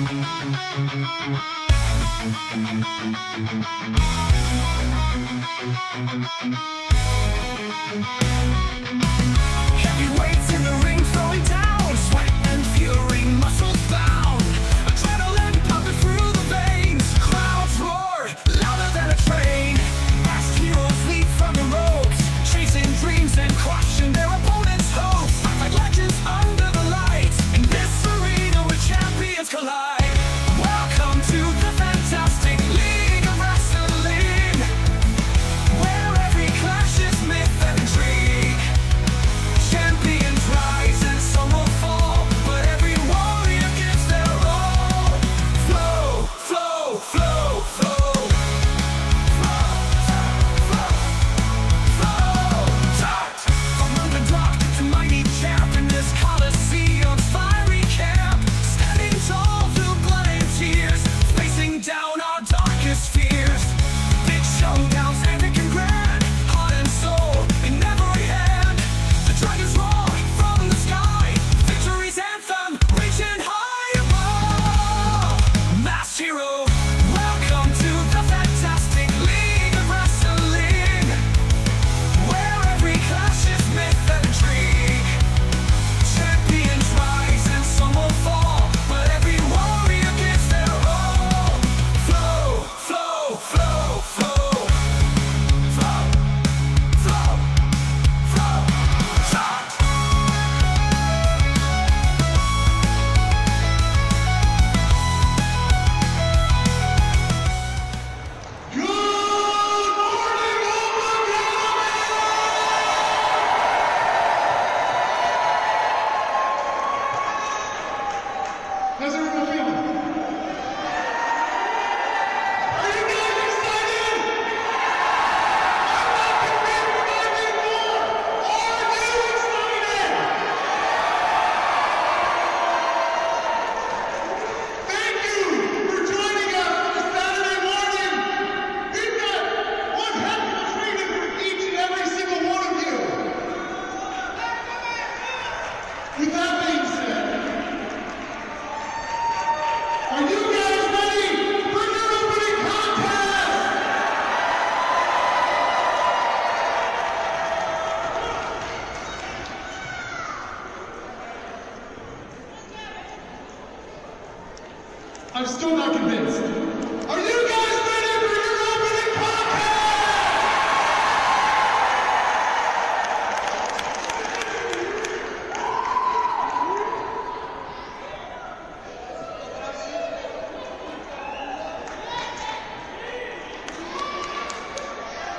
Heavyweights in the ring throwing down, sweat and fury, muscles bound, adrenaline pumping through the veins, crowds roar louder than a train, fast heroes leap from the ropes, chasing dreams and crushing their opponents' hopes, like legends under the lights, in this arena where champions collide. Welcome to the fantastic League of Wrestling, where every clash is myth and intrigue. Champions rise and some will fall, but every warrior gives their all. Flow, flow, flow, flow. From underdog to mighty champ in this Coliseum's fiery camp, standing tall through blood and tears, facing down our darkest fears. Big showdowns, epic and grand, heart and soul in every hand. The dragons roar from the sky, victory's anthem reaching high above. Mass hero, welcome to the fantastic League of Wrestling, where every clash is myth and intrigue. Champions rise and some will fall, but every warrior gives their all. Flow, flow, flow, flow. Flow, flow, flow. Start. How's everyone feeling? Are you guys excited? I'm not convinced anymore. Are you excited? Thank you for joining us on a Saturday morning. We've got one heck of a treat for each and every single one of you. With that being said, are you guys ready for your opening contest? I'm still not convinced. Are you guys ready for your opening contest?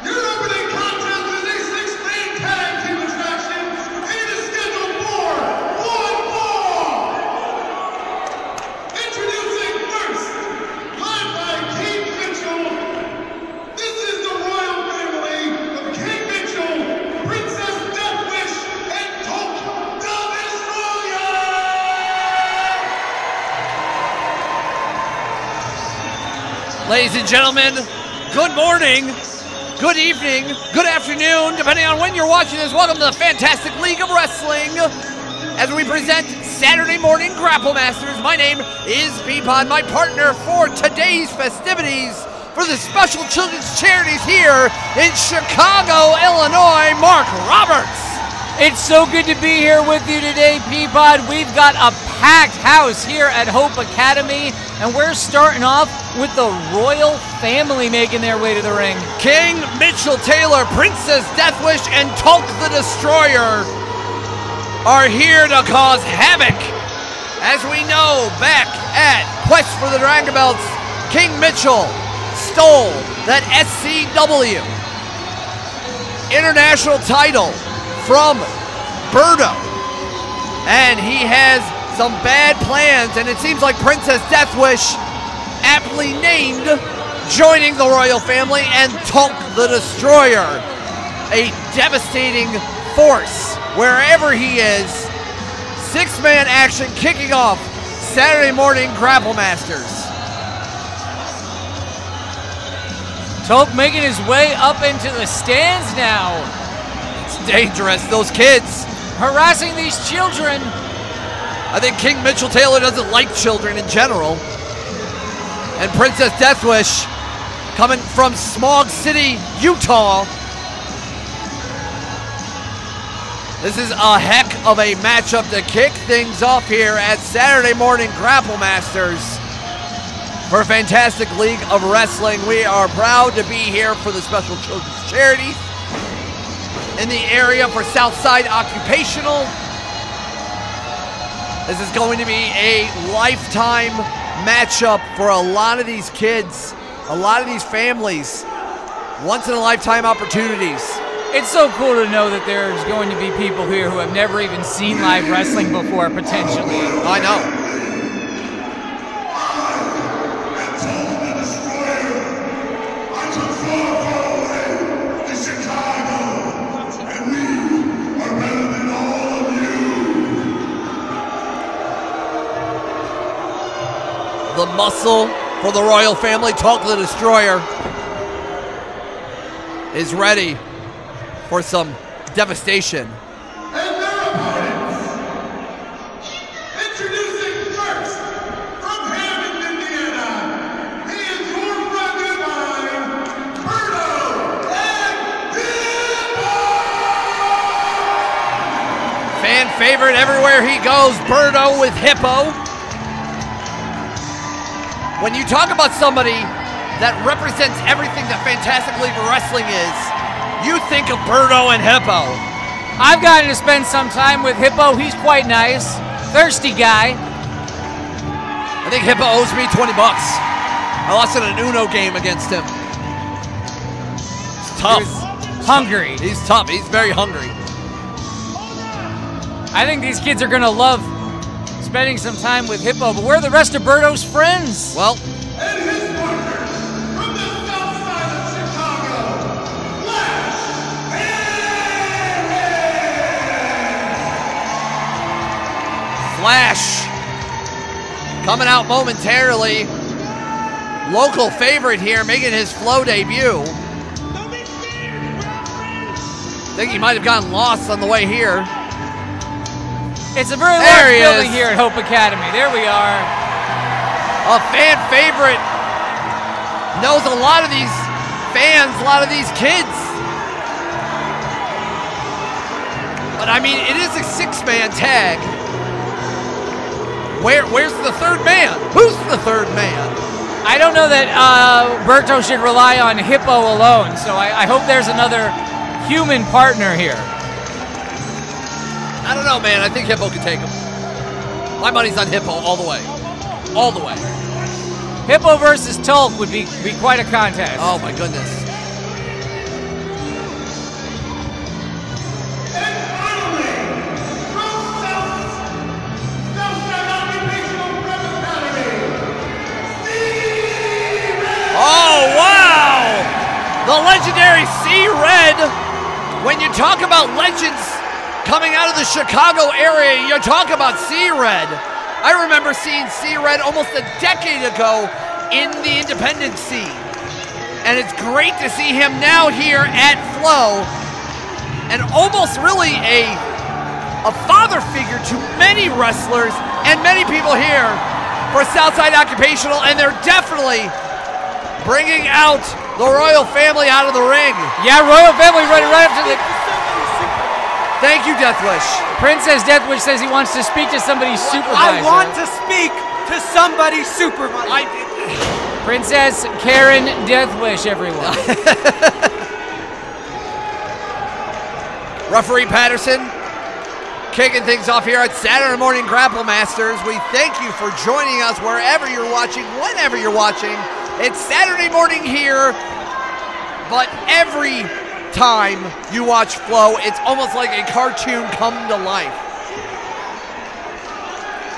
Your opening contest is a six-man tag team attraction, and it is scheduled for one fall. Introducing first, led by Cain Mitchell. This is the royal family of Cain Mitchell, Princess Deathwish, and Poncho the Destroyer. Ladies and gentlemen, good morning, good evening, good afternoon, depending on when you're watching this. Welcome to the Fantastic League of Wrestling as we present Saturday Morning Grapple Masters. My name is Peapod, my partner for today's festivities for the Special Children's Charities here in Chicago, Illinois, Mark Roberts. It's so good to be here with you today, Peapod. We've got a packed house here at Hope Academy, and we're starting off with the royal family making their way to the ring. King, Mitchell Taylor, Princess Deathwish, and Tulk the Destroyer are here to cause havoc. As we know, back at Quest for the Dragon Belts, King Mitchell stole that SCW international title from Berto, and he has some bad plans, and it seems like Princess Deathwish, aptly named, joining the royal family, and Tulk the Destroyer, a devastating force wherever he is. Six-man action kicking off Saturday Morning Grapple Masters. Tulk making his way up into the stands now. It's dangerous, those kids. Harassing these children. I think King Mitchell Taylor doesn't like children in general. And Princess Deathwish, coming from Smog City, Utah. This is a heck of a matchup to kick things off here at Saturday Morning Grapple Masters for Fantastic League of Wrestling. We are proud to be here for the special children's charity in the area for Southside Occupational. This is going to be a lifetime matchup for a lot of these kids, a lot of these families, once-in-a-lifetime opportunities. It's so cool to know that there's going to be people here who have never even seen live wrestling before, potentially. I know. The muscle for the royal family, Talk the Destroyer, is ready for some devastation. And their opponents, introducing first, from Hammond, Indiana, he is your friend and mine, Berto and Hippo! Fan favorite everywhere he goes, Berto with Hippo. When you talk about somebody that represents everything that Fantastic League of Wrestling is, you think of Berto and Hippo. I've gotten to spend some time with Hippo. He's quite nice. Thirsty guy. I think Hippo owes me 20 bucks. I lost in an Uno game against him. He's tough. He's hungry. He's tough. He's very hungry. I think these kids are going to love spending some time with Hippo, but where are the rest of Berto's friends? Well, And his partner, from the south side of Chicago, Flash coming out momentarily. Local favorite here, making his Flow debut. I think he might have gotten lost on the way here. It's a very There large he building is. here at Hope Academy. There we are. A fan favorite. Knows a lot of these fans, a lot of these kids. But I mean, it is a six-man tag. Where's the third man? Who's the third man? I don't know that Berto should rely on Hippo alone, so I hope there's another human partner here. I don't know, man. I think Hippo could take him. My money's on Hippo all the way. All the way. Hippo versus Tulk would be quite a contest. Oh, my goodness. and finally, from Southside Occupational Prep Academy, CRed! Oh, wow! The legendary CRed. When you talk about legends coming out of the Chicago area, you talk about CRed. I remember seeing CRed almost a decade ago in the independent scene. And it's great to see him now here at Flow. And almost really a father figure to many wrestlers and many people here for Southside Occupational. And they're definitely bringing out the royal family out of the ring. Yeah, royal family running right up to the... Thank you, Deathwish. Princess Deathwish says he wants to speak to somebody's supervisor. I want to speak to somebody's supervisor. Princess Karen Deathwish, everyone. Referee Patterson kicking things off here at Saturday Morning Grapple Masters. We thank you for joining us wherever you're watching, whenever you're watching. It's Saturday morning here, but every time you watch Flow, it's almost like a cartoon come to life.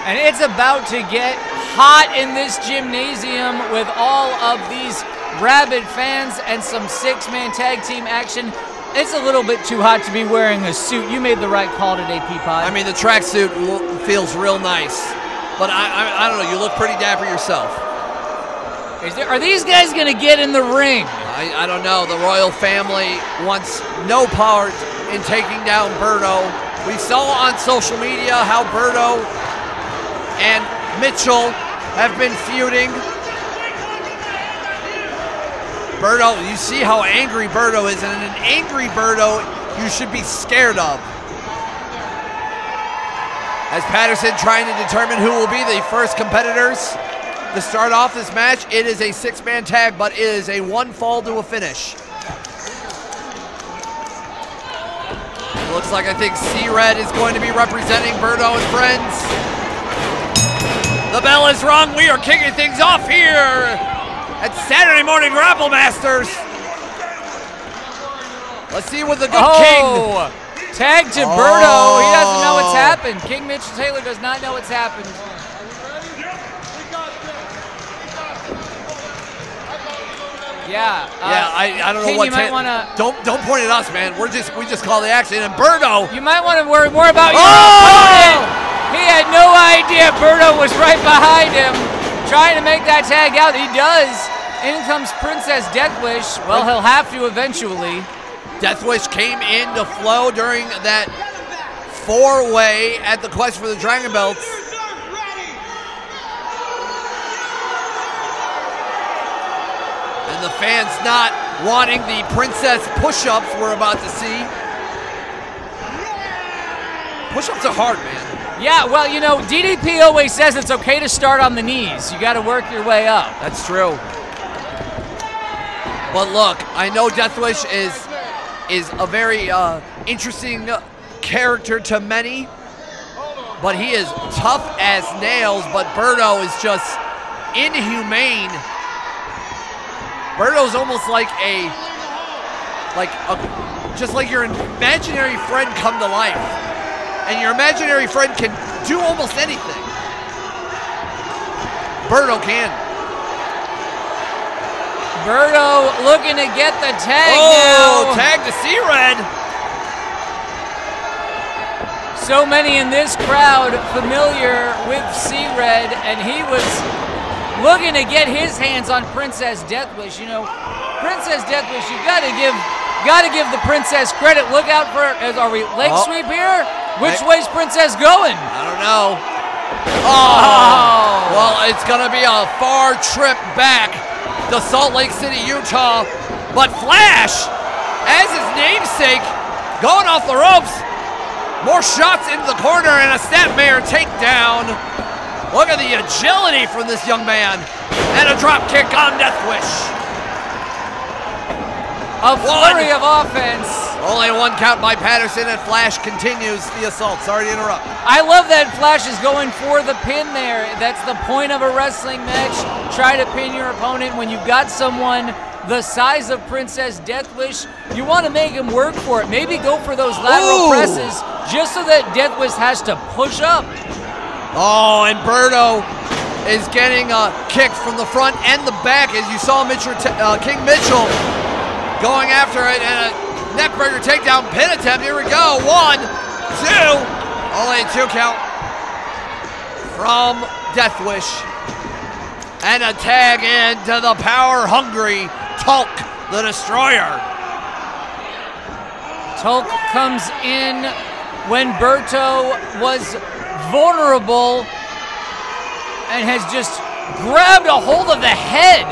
And it's about to get hot in this gymnasium with all of these rabid fans and some six-man tag team action. It's a little bit too hot to be wearing a suit. You made the right call today, Peapod. I mean, the tracksuit feels real nice, but I don't know, you look pretty dapper yourself. Are these guys going to get in the ring? I don't know. The royal family wants no part in taking down Berto. We saw on social media how Berto and Mitchell have been feuding. Berto, you see how angry Berto is, and an angry Berto you should be scared of. As Patterson trying to determine who will be the first competitors to start off this match. It is a 6-man tag, but it is a 1 fall to a finish. It looks like I think CRed is going to be representing Berto and friends. The bell is rung. We are kicking things off here at Saturday Morning Grapple Masters. Let's see what the good King. Tag to Berto. He doesn't know what's happened. King Mitchell Taylor does not know what's happened. Yeah. I don't know King, what. You might want to. Don't point at us, man. We just call the action. And Berto. You might want to worry more about your opponent. He had no idea Berto was right behind him, trying to make that tag out. He does. In comes Princess Deathwish. Well, he'll have to eventually. Deathwish came into flow during that 4-way at the Quest for the Dragon Belts. And the fans not wanting the princess push-ups we're about to see. Push-ups are hard, man. Yeah, well, you know, DDP always says it's okay to start on the knees. You got to work your way up. That's true. But look, I know Deathwish is a very interesting character to many, but he is tough as nails. But Berto is just inhumane. Berto's almost just like your imaginary friend come to life, and your imaginary friend can do almost anything. Berto can. Berto looking to get the tag now. Tag to CRed. So many in this crowd familiar with CRed, and he was looking to get his hands on Princess Deathwish. You know, Princess Deathwish, you gotta give the princess credit. Look out for, are we leg sweep here? Which way's Princess going? I don't know. Oh, well, it's gonna be a far trip back to Salt Lake City, Utah. But Flash, as his namesake, going off the ropes. More shots into the corner and a snapmare takedown. Look at the agility from this young man. And a drop kick on Deathwish. A flurry of offense. Only 1 count by Patterson, and Flash continues the assault. Sorry to interrupt. I love that Flash is going for the pin there. That's the point of a wrestling match. Try to pin your opponent. When you've got someone the size of Princess Deathwish, you want to make him work for it. Maybe go for those lateral presses just so that Deathwish has to push up. Oh, and Berto is getting kicked from the front and the back, as you saw King Mitchell going after it, and a neckbreaker takedown pin attempt. Here we go. 1, 2. Only a 2 count from Deathwish. And a tag into the power-hungry Tulk, the Destroyer. Tulk comes in when Berto was vulnerable and has just grabbed a hold of the head.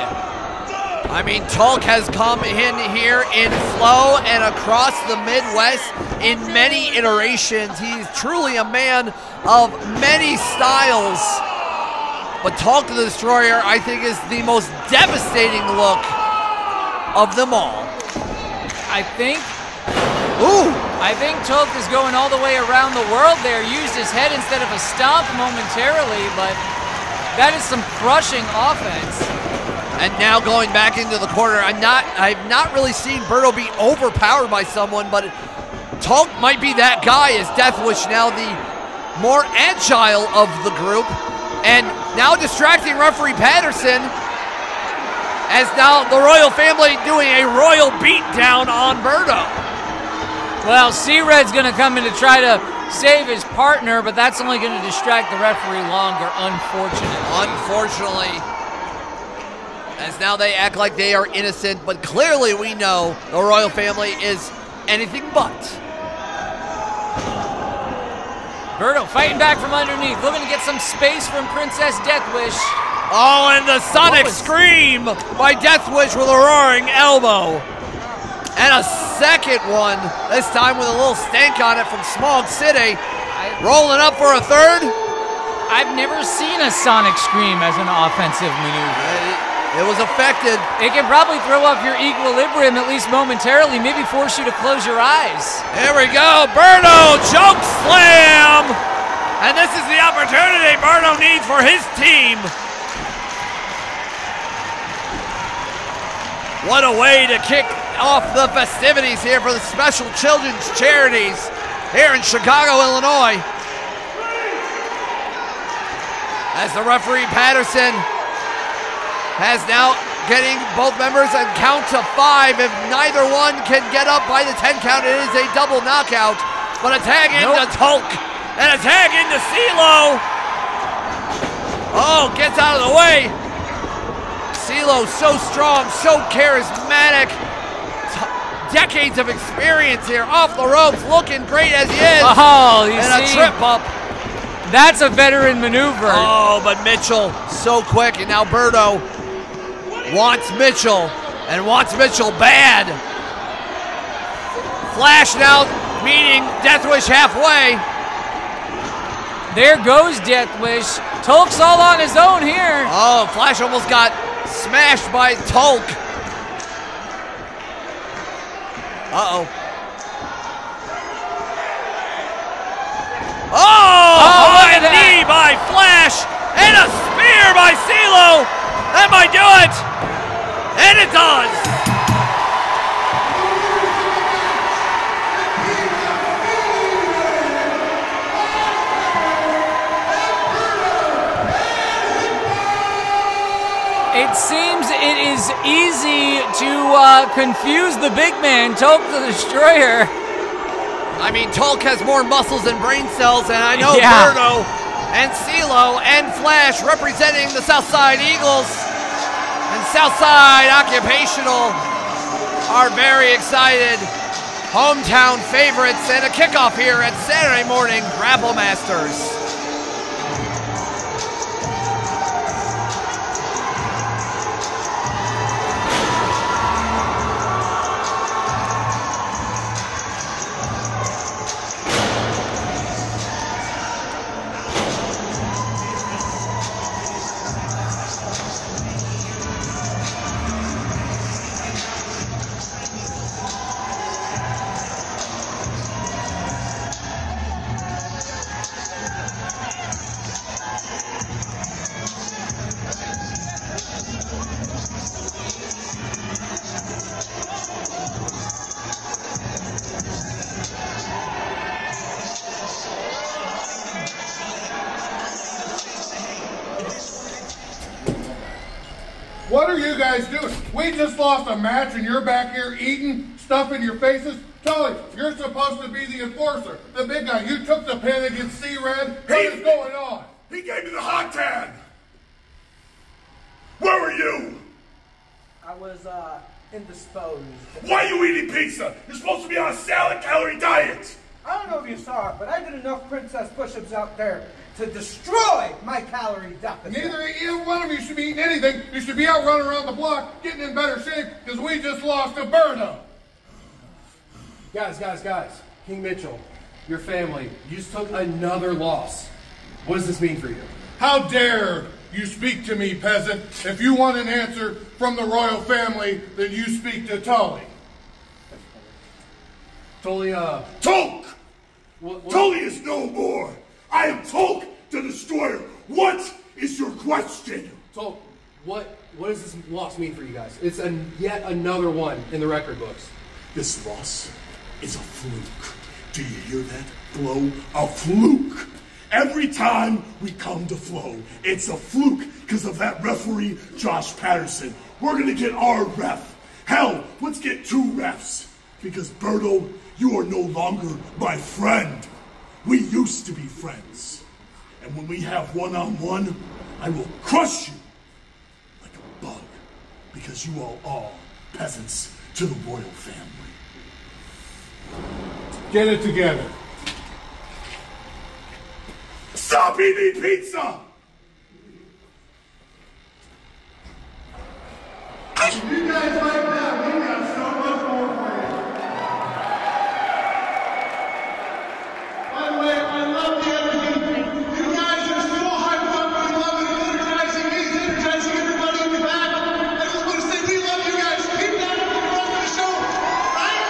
I mean, Tulk has come in here in flow and across the Midwest in many iterations. He's truly a man of many styles. But Tulk the Destroyer, I think, is the most devastating look of them all. I think Tulk is going all the way around the world there. Used his head instead of a stomp momentarily, but that is some crushing offense. And now going back into the corner, I've not really seen Berto be overpowered by someone, but Tulk might be that guy, as Deathwish now the more agile of the group. And now distracting referee Patterson, as now the royal family doing a royal beatdown on Berto. Well, CRed's going to come in to try to save his partner, but that's only going to distract the referee longer, unfortunately. As now they act like they are innocent, but clearly we know the royal family is anything but. Berto fighting back from underneath, looking to get some space from Princess Deathwish. Oh, and the Sonic Scream by Deathwish with a roaring elbow. And a second one, this time with a little stank on it from Smog City. Rolling up for a third. I've never seen a Sonic Scream as an offensive maneuver. It was effective. It can probably throw off your equilibrium, at least momentarily, maybe force you to close your eyes. Here we go, Berto, choke slam! And this is the opportunity Berto needs for his team. What a way to kick off the festivities here for the Special Children's Charities here in Chicago, Illinois. As the referee Patterson has now getting both members and count to 5. If neither one can get up by the 10 count, it is a double knockout. But a tag into Tulk and a tag into CeeLo. Oh, gets out of the way. CeeLo so strong, so charismatic. Decades of experience here, off the ropes, looking great as he is. Oh, you and see? A trip up. That's a veteran maneuver. Oh, but Mitchell so quick, and now Berto wants Mitchell, and wants Mitchell bad. Flash now meeting Deathwish halfway. There goes Deathwish. Tulk's all on his own here. Oh, Flash almost got smashed by Tulk. Uh-oh. Oh, high knee by Flash, and a spear by CeeLo. That might do it. And it does. It seems it is easy to confuse the big man, Tulk the Destroyer. I mean, Tulk has more muscles and brain cells, and I know Berto and CeeLo and Flash representing the Southside Eagles and Southside Occupational are very excited. Hometown favorites and a kickoff here at Saturday morning Grapple Masters. What are you guys doing? We just lost a match and you're back here eating stuff in your faces? Tully, you're supposed to be the enforcer, the big guy. You took the pin against CRed. What is going on? He gave me the hot tag. Where were you? I was, indisposed. Why are you eating pizza? You're supposed to be on a salad calorie diet. I don't know if you saw it, but I did enough princess push-ups out there to destroy my calorie deficit. Neither one of you should be eating anything. You should be out running around the block, getting in better shape, because we just lost to Berto. Guys. King Mitchell, your family, you just took another loss. What does this mean for you? How dare you speak to me, peasant? If you want an answer from the royal family, then you speak to Tully. Tully, Tulk! Tully is no more. I am Tulk the Destroyer. What is your question? Tulk, what does this loss mean for you guys? It's yet another one in the record books. This loss is a fluke. Do you hear that, Flo? A fluke. Every time we come to Flo, it's a fluke because of that referee, Josh Patterson. We're going to get our ref. Hell, let's get 2 refs. Because, Berto, you are no longer my friend. We used to be friends. And when we have one-on-one, I will crush you like a bug. Because you are all peasants to the royal family. Get it together. Stop eating pizza! You guys like that? We got so much more for you. By the way, I love the energy. You guys are so hyped up. I love it. It's energizing me. It's energizing everybody in the back. I just want to say we love you guys. Keep that up for the rest of the show. Right?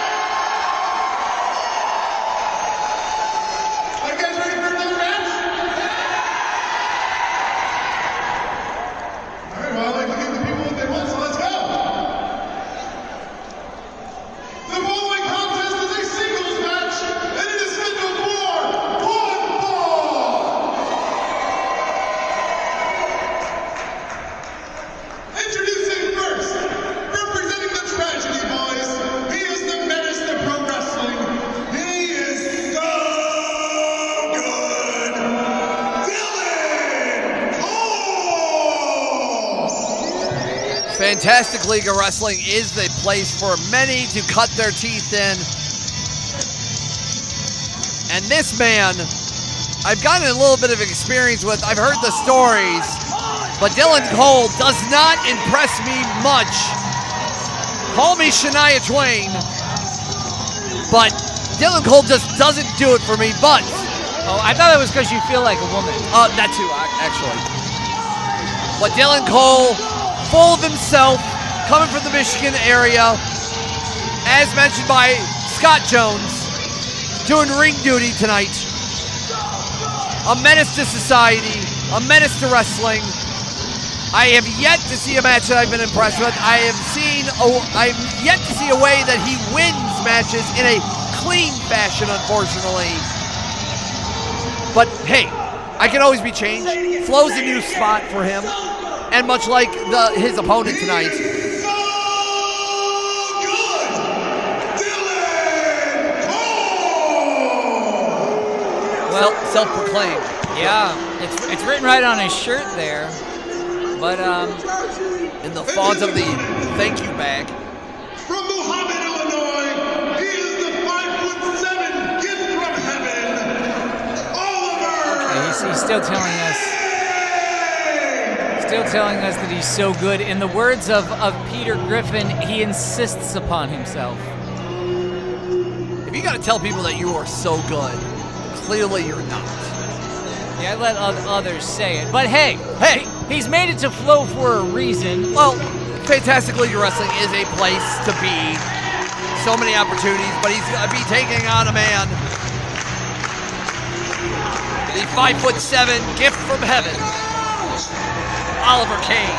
Are you guys ready for another match? All right, well, I'd like to give the people what they want, so let's go. The following contest is a singles match, and it is scheduled for one fall. Introducing first, representing the Tragedy Boys, he is the menace to pro wrestling. He is so good. Dylan Cole! Fantastic League of Wrestling is the place for many to cut their teeth in. And this man, I've gotten a little bit of experience with. I've heard the stories, but Dylan Cole does not impress me much. Call me Shania Twain, but Dylan Cole just doesn't do it for me. But Oh, I thought it was because you feel like a woman. that too, actually. But Dylan Cole, full of himself, coming from the Michigan area, as mentioned by Scott Jones, doing ring duty tonight. A menace to society, a menace to wrestling. I have yet to see a match that I've been impressed with. I've yet to see a way that he wins matches in a clean fashion, unfortunately. But hey, I can always be changed. Flow's a new spot for him. And much like his opponent tonight. So good! Dylan Cole! Well, self-proclaimed. Yeah, it's written right on his shirt there. But In the font of the thank you bag. From Muhammad, Illinois, he is the 5'7" gift from heaven, Oliver! he's still telling us. Still telling us that he's so good. In the words of Peter Griffin, he insists upon himself. If you got to tell people that you are so good, clearly you're not. Yeah, I let others say it. But hey, he's made it to Flow for a reason. Well, Fantastic League of Wrestling is a place to be. So many opportunities, but he's going to be taking on a man. The 5'7" gift from heaven, Oliver Cain.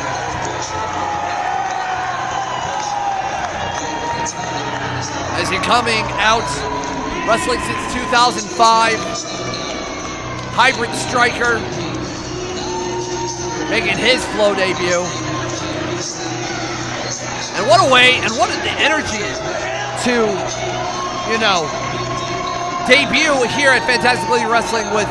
As he coming out, wrestling since 2005, hybrid striker, making his Flow debut. And what a way, and what an energy to, debut here at Fantastic League Wrestling with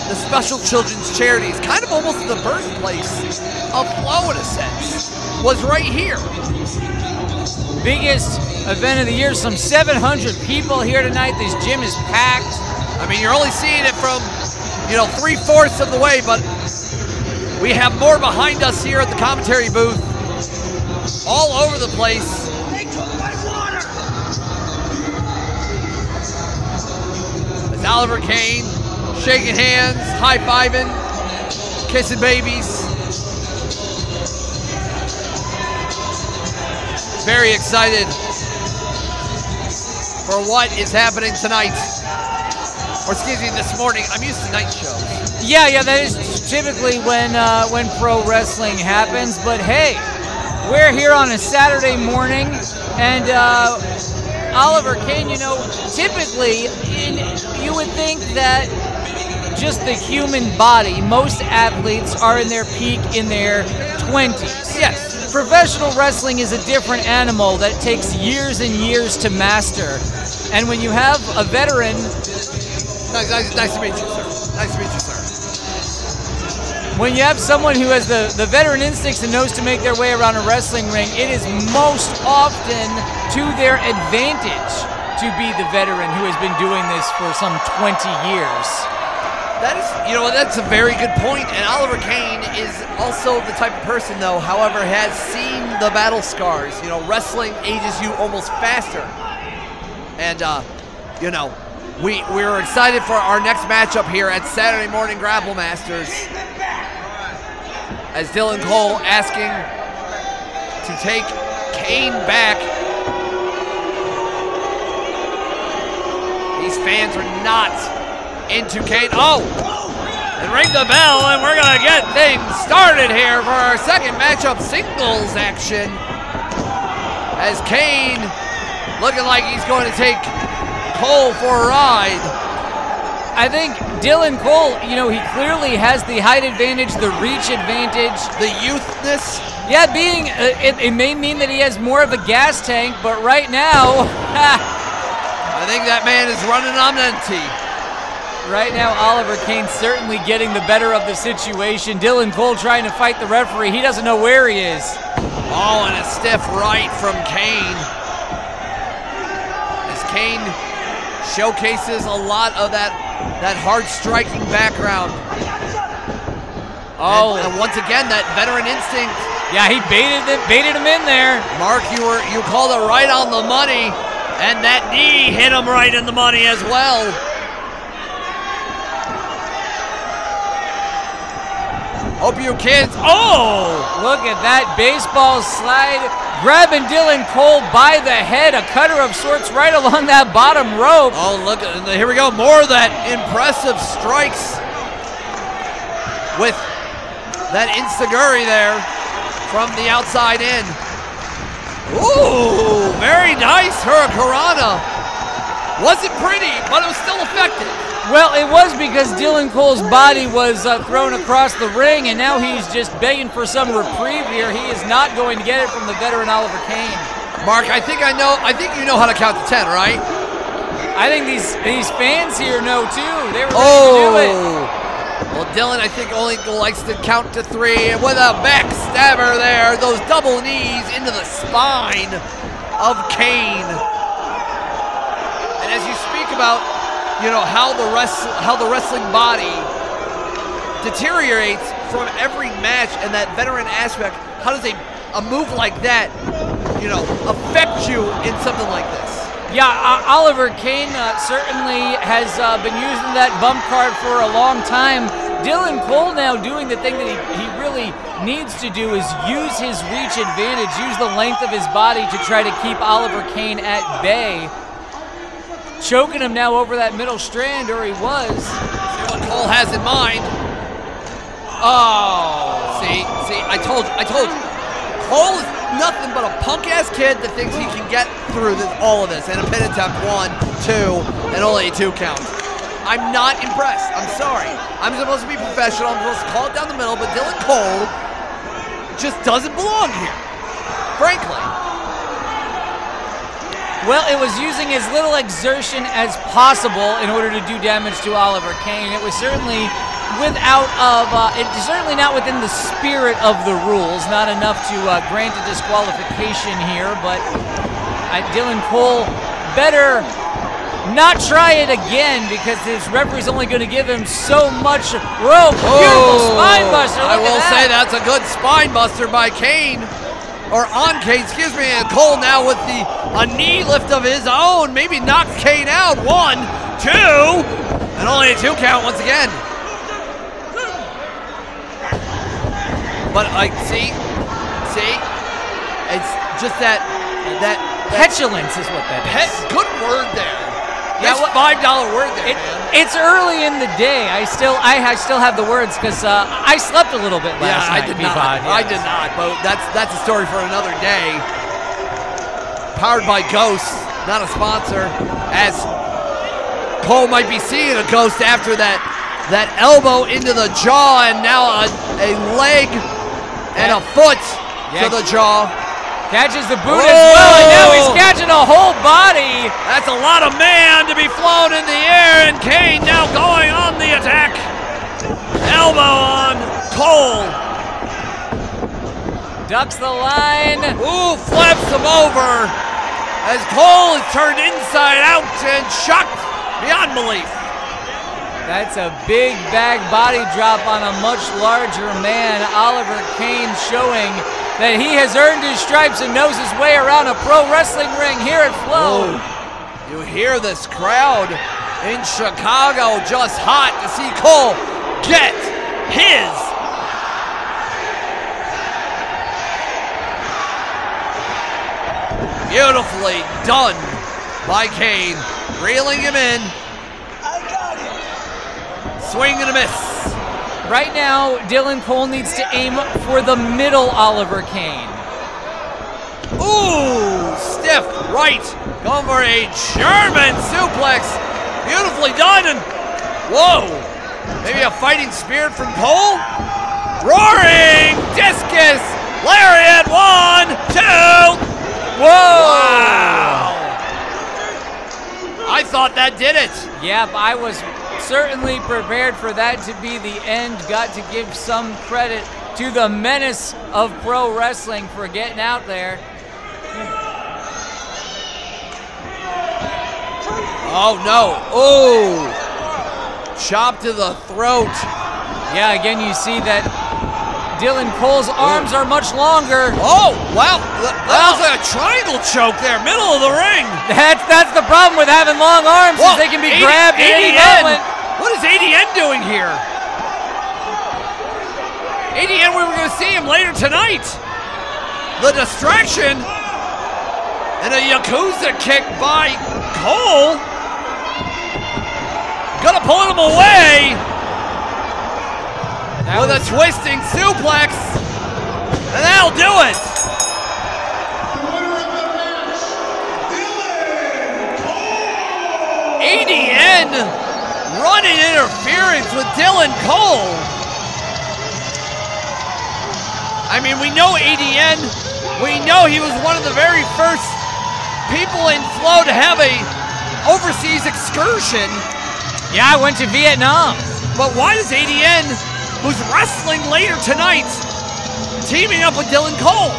the Special Children's Charities. Kind of almost the birthplace of Flow in a sense, was right here. Biggest event of the year, some 700 people here tonight. This gym is packed. I mean, you're only seeing it from, 3/4 of the way, but we have more behind us here at the commentary booth. All over the place. It's Oliver Cain shaking hands, high-fiving, kissing babies. Very excited for what is happening tonight. Or excuse me, this morning. I'm used to night shows. Yeah, that is typically when pro wrestling happens. But hey, we're here on a Saturday morning, and Oliver Cain, typically you would think that just the human body, most athletes are in their peak in their 20s. Yes. Professional wrestling is a different animal that takes years and years to master. And when you have a veteran... Nice to meet you, sir. Nice to meet you, sir. When you have someone who has the veteran instincts and knows to make their way around a wrestling ring, it is most often to their advantage to be the veteran who has been doing this for some 20 years. That is, that's a very good point. And Oliver Cain is also the type of person, though, however, has seen the battle scars. Wrestling ages you almost faster. And, we're excited for our next matchup here at Saturday Morning Grapple Masters. As Dylan Cole asking to take Cain back. These fans are not into Cain. Oh! And ring the bell, and we're going to get things started here for our second matchup, singles action. As Cain looking like he's going to take Cole for a ride. I think Dylan Cole, he clearly has the height advantage, the reach advantage. The youthness. Yeah, it may mean that he has more of a gas tank, but right now, I think that man is running on empty. Right now, Oliver Cain certainly getting the better of the situation. Dylan Cole trying to fight the referee. He doesn't know where he is. Oh, and a stiff right from Cain. As Cain showcases a lot of that hard striking background. Oh, and once again, that veteran instinct. Yeah, he baited him in there. Mark, you called it right on the money, and that knee hit him right in the money as well. Hope you kids. Oh! Look at that baseball slide. Grabbing Dylan Cole by the head. A cutter of sorts right along that bottom rope. Oh, look. Here we go. More of that impressive strikes with that Insiguri there from the outside in. Ooh, very nice Hurricanrana. Wasn't pretty, but it was still effective. Well, it was because Dylan Cole's body was thrown across the ring, and now he's just begging for some reprieve here. He is not going to get it from the veteran Oliver Cain. Mark, I think you know how to count to 10, right? I think these fans here know too. They were ready to do it. Well, Dylan, I think, only likes to count to 3, and with a backstabber there, those double knees into the spine of Cain. And as you speak about, how the wrestling body deteriorates from every match, and that veteran aspect, how does a move like that, affect you in something like this? Yeah, Oliver Cain certainly has been using that bump card for a long time. Dylan Cole now doing the thing that he really needs to do is use his reach advantage, use the length of his body to try to keep Oliver Cain at bay. Choking him now over that middle strand, or he was. See what Cole has in mind. Oh, see, I told you. Cole is nothing but a punk-ass kid that thinks he can get through all of this. And a pin attempt, 1, 2, and only a 2 count. I'm not impressed. I'm sorry. I'm supposed to be professional. I'm supposed to call it down the middle, but Dylan Cole just doesn't belong here, frankly. Well, it was using as little exertion as possible in order to do damage to Oliver Cain. It was certainly certainly not within the spirit of the rules. Not enough to grant a disqualification here, but Dylan Cole better not try it again because his referee's only going to give him so much rope. Beautiful spine buster. I will say that's a good spine buster by Cain. Or on Cain, excuse me, and Cole now with a knee lift of his own, maybe knocks Cain out. 1, 2, and only a 2 count once again. But see, it's just that petulance is what that is. Good word there. Yeah, That's $5 word there, man. It's early in the day. I still have the words because I slept a little bit last night. I did not. I did not. But that's a story for another day. Powered by Ghost, not a sponsor. As Cole might be seeing a ghost after that elbow into the jaw, and now a leg and a foot to the jaw. Catches the boot as well, and now he's catching a whole body. That's a lot of man to be flown in the air, and Cain now going on the attack. Elbow on Cole. Ducks the line. Ooh, flips him over as Cole is turned inside out and shocked beyond belief. That's a big bag body drop on a much larger man. Oliver Cain showing that he has earned his stripes and knows his way around a pro wrestling ring here at Flow. You hear this crowd in Chicago just hot to see Cole get his. Beautifully done by Cain, reeling him in. Swing and a miss. Right now, Dylan Cole needs to aim for the middle Oliver Cain. Ooh, stiff right. Going for a German suplex. Beautifully done. And whoa, maybe a fighting spirit from Cole. Roaring discus. Lariat. 1, 2. Whoa. Wow. I thought that did it. Yep, I was certainly prepared for that to be the end. Got to give some credit to the menace of pro wrestling for getting out there. Oh no, oh, chop to the throat. Yeah, again you see that Dylan Cole's arms are much longer. Oh, wow, that was a triangle choke there, middle of the ring. That's the problem with having long arms, is they can be grabbed at any moment. What is ADN doing here? ADN, we were going to see him later tonight. The distraction and a Yakuza kick by Cole. Gonna pull him away with a twisting suplex, and that'll do it. The winner of the match, Dylan Cole! ADN running interference with Dylan Cole. I mean, we know ADN. We know he was one of the very first people in Flow to have a overseas excursion. Yeah, I went to Vietnam. But why does ADN, who's wrestling later tonight, teaming up with Dylan Cole?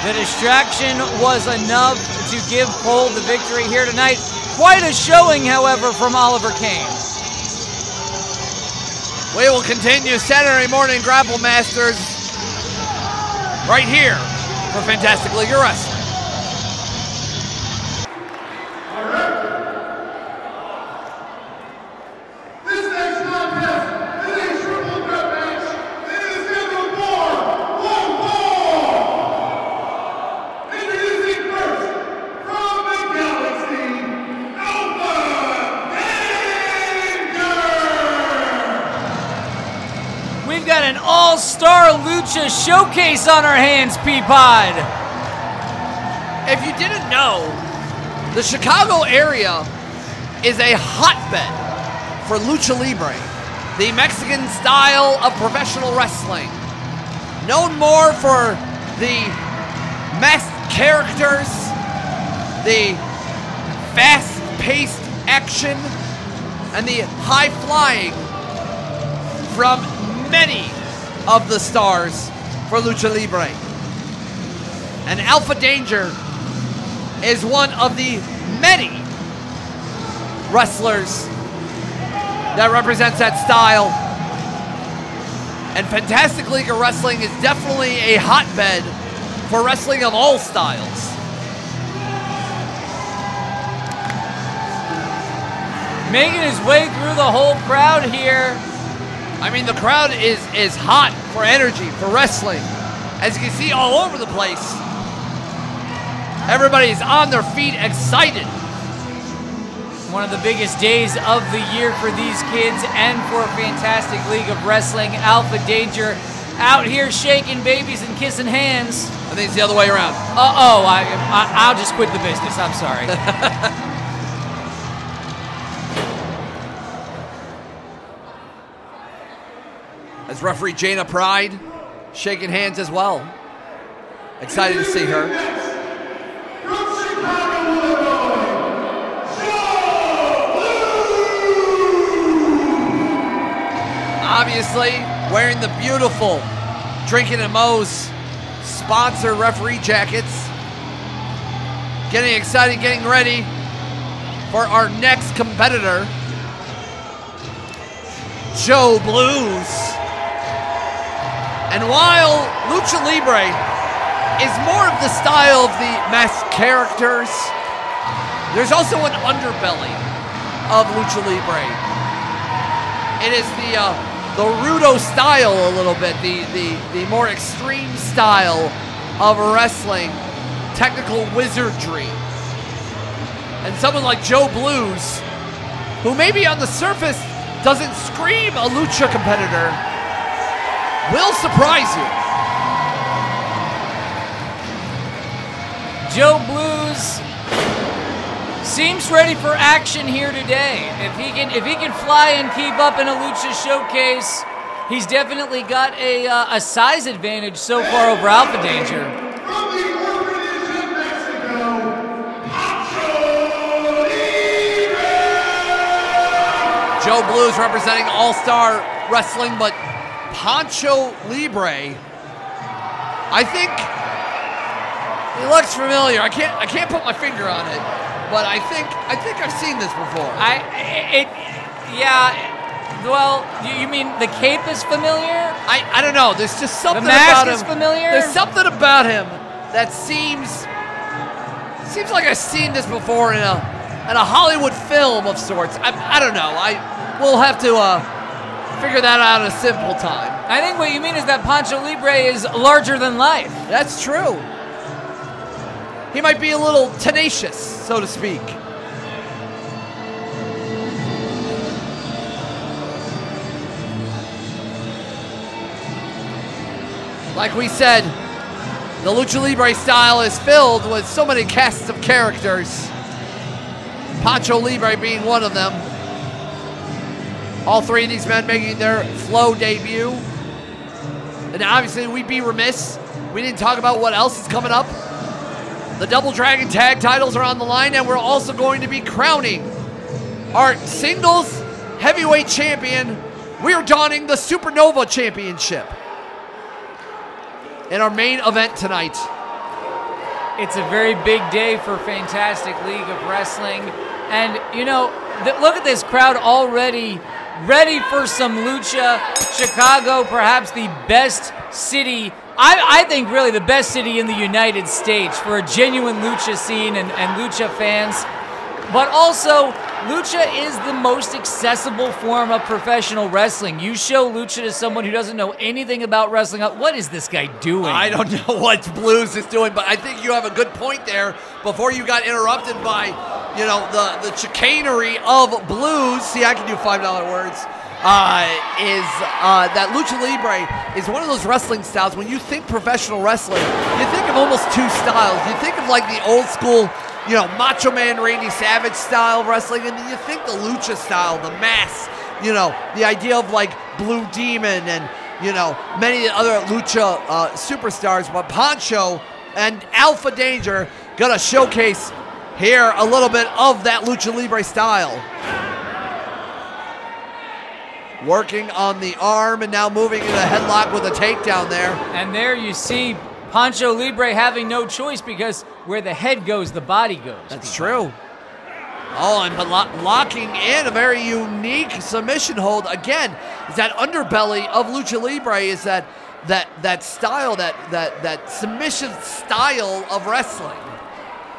The distraction was enough to give Cole the victory here tonight. Quite a showing, however, from Oliver Cain. We will continue Saturday morning Grapple Masters right here for Fantastic League of Wrestling. This next contest is a triple threat match. It is in the 4-1-4. Introducing first, from the galaxy, Alpha Danger! We've got an all-star lucha showcase on our hands, Peapod. If you didn't know, the Chicago area is a hotbed for lucha libre, the Mexican style of professional wrestling. Known more for the masked characters, the fast-paced action, and the high flying from many of the stars for lucha libre. And Alpha Danger is one of the many wrestlers that represents that style. And Fantastic League of Wrestling is definitely a hotbed for wrestling of all styles. Making his way through the whole crowd here. I mean, the crowd is hot for energy, for wrestling. As you can see all over the place. Everybody's on their feet, excited. One of the biggest days of the year for these kids and for Fantastic League of Wrestling. Alpha Danger out here shaking babies and kissing hands. I think it's the other way around. I'll just quit the business. I'm sorry. As referee Jana Pride shaking hands as well. Excited to see her. From Chicago, Illinois, Obviously, wearing the beautiful Drinking and Mo's sponsor referee jackets. Getting excited, getting ready for our next competitor, Joe Blues. And while Lucha Libre is more of the style of the masked characters, there's also an underbelly of Lucha Libre. It is the rudo style a little bit, the more extreme style of wrestling, technical wizardry. And someone like Joe Blues, who maybe on the surface doesn't scream a lucha competitor, will surprise you. Joe Blues seems ready for action here today. If he can fly and keep up in a lucha showcase, he's definitely got a size advantage so far over Alpha Danger. From the orphanage in Mexico, Poncho Libre! Joe Blues representing All-Star Wrestling, but Poncho Libre, I think he looks familiar. I can't put my finger on it, but I think I've seen this before. Well, you mean the cape is familiar? I don't know. There's just something The mask about him. is familiar? There's something about him that seems like I've seen this before in a Hollywood film of sorts. I don't know. We'll have to figure that out in a simple time. I think what you mean is that Poncho Libre is larger than life. That's true. He might be a little tenacious, so to speak. Like we said, the Lucha Libre style is filled with so many casts of characters. Poncho Libre being one of them. All three of these men making their Flow debut. And obviously we'd be remiss. We didn't talk about what else is coming up. The Double Dragon Tag titles are on the line, and we're also going to be crowning our singles heavyweight champion. We're donning the Supernova Championship in our main event tonight. It's a very big day for Fantastic League of Wrestling. And, you know, look at this crowd already ready for some lucha. Chicago, perhaps the best city, I think really the best city in the United States for a genuine lucha scene and lucha fans. But also, lucha is the most accessible form of professional wrestling. You show lucha to someone who doesn't know anything about wrestling. What is this guy doing? I don't know what Blues is doing, but I think you have a good point there before you got interrupted by, you know, the chicanery of Blues. See, I can do $5 words. That Lucha Libre is one of those wrestling styles. When you think professional wrestling, you think of almost two styles. You think of like the old school, you know, Macho Man Randy Savage style of wrestling, and then you think the lucha style, the mass, you know, the idea of like Blue Demon and, you know, many other lucha superstars. But Poncho and Alpha Danger gonna showcase here a little bit of that Lucha Libre style. Working on the arm and now moving into a headlock with a takedown there. And there you see Poncho Libre having no choice, because where the head goes, the body goes. That's true. Oh, and locking in a very unique submission hold. Again, is that underbelly of Lucha Libre, is that style, that submission style of wrestling.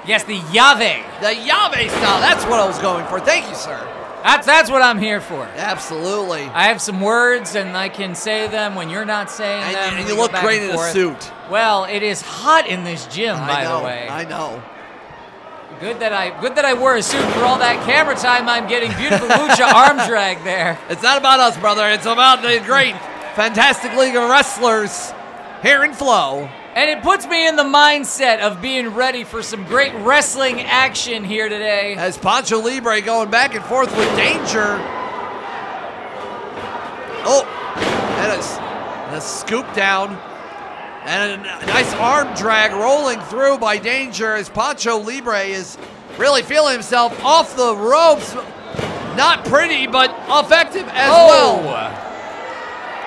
Yes, the llave. The llave style, that's what I was going for. Thank you, sir. That's what I'm here for. Absolutely. I have some words, and I can say them when you're not saying them. And you look great in a suit. Well, it is hot in this gym, by the way. I know. Good that I wore a suit for all that camera time I'm getting. Beautiful lucha arm drag there. It's not about us, brother. It's about the great Fantastic League of Wrestlers here in Flow. And it puts me in the mindset of being ready for some great wrestling action here today. As Poncho Libre going back and forth with Danger. Oh, and a scoop down. And a nice arm drag rolling through by Danger as Poncho Libre is really feeling himself off the ropes. Not pretty, but effective as well.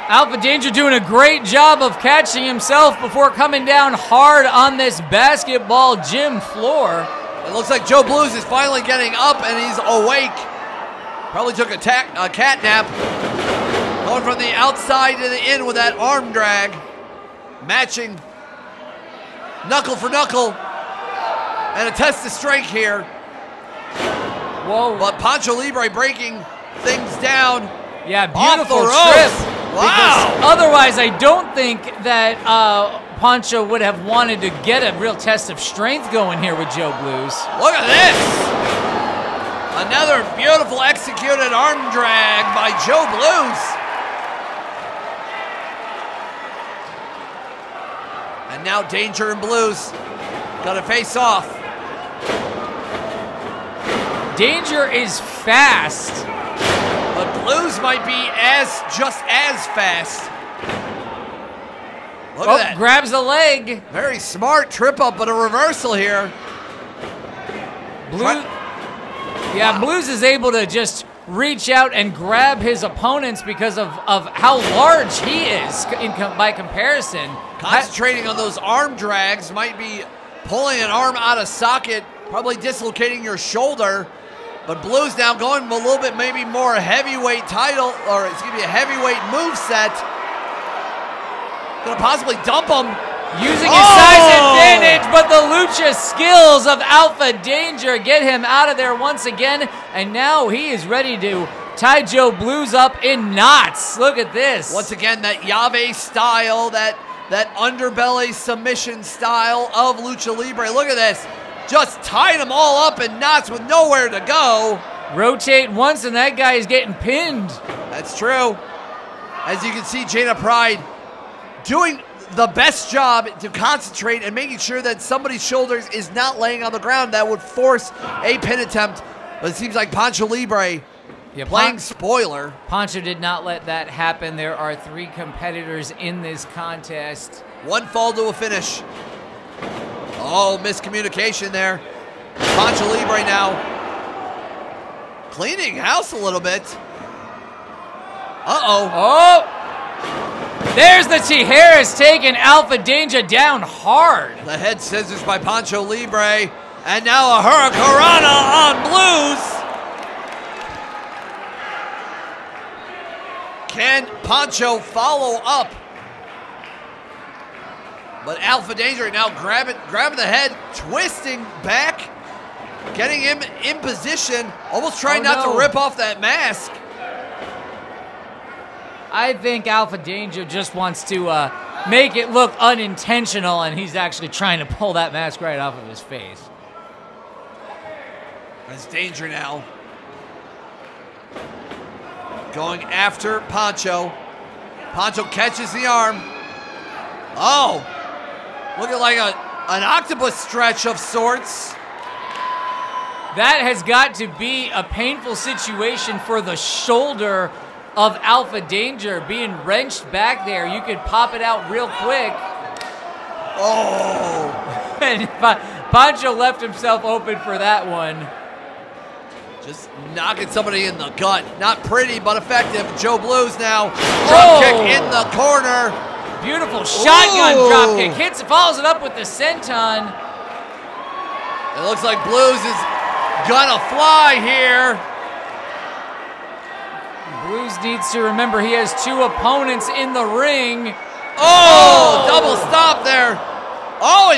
Alpha Danger doing a great job of catching himself before coming down hard on this basketball gym floor. It looks like Joe Blues is finally getting up and he's awake. Probably took a cat nap. Going from the outside to the in with that arm drag. Matching knuckle for knuckle. And a test of strength here. Whoa. But Poncho Libre breaking things down. Yeah, beautiful off the trip. ropes. Wow. Otherwise, I don't think that Poncho would have wanted to get a real test of strength going here with Joe Blues. Look at this. Another beautiful executed arm drag by Joe Blues. And now Danger and Blues gotta face off. Danger is fast. But Blues might be just as fast. Look at that. Grabs the leg. Very smart trip up, but a reversal here. Blues is able to just reach out and grab his opponents because of how large he is by comparison. Concentrating on those arm drags, might be pulling an arm out of socket, probably dislocating your shoulder. But Blues now going a little bit maybe more heavyweight title, or excuse me, a heavyweight moveset. Gonna possibly dump him. Using his size advantage, but the lucha skills of Alpha Danger get him out of there once again. And now he is ready to tie Joe Blues up in knots. Look at this. Once again, that Llave style, that underbelly submission style of Lucha Libre. Look at this. Just tied them all up in knots with nowhere to go. Rotate once and that guy is getting pinned. That's true. As you can see, Jada Pride doing the best job to concentrate and making sure that somebody's shoulders is not laying on the ground. That would force a pin attempt. But it seems like Poncho Libre playing spoiler. Poncho did not let that happen. There are 3 competitors in this contest. One fall to a finish. Oh, miscommunication there. Poncho Libre now cleaning house a little bit. Oh! There's the Tijeras taking Alpha Danger down hard. The head scissors by Poncho Libre. And now a Hurricanrana on Blues. Can Poncho follow up? But Alpha Danger now grabbing the head, twisting back, getting him in position, almost trying not to rip off that mask. I think Alpha Danger just wants to make it look unintentional, and he's actually trying to pull that mask right off of his face. There's Danger now going after Poncho. Poncho catches the arm. Oh, looking like an octopus stretch of sorts. That has got to be a painful situation for the shoulder of Alpha Danger being wrenched back there. You could pop it out real quick. Oh! And Poncho left himself open for that one. Just knocking somebody in the gut. Not pretty, but effective. Joe Blues now. Drop kick in the corner. Beautiful shotgun drop kick. Hits, follows it up with the senton. It looks like Blues is gonna fly here. Blues needs to remember he has 2 opponents in the ring. Oh, double stop there. Oh,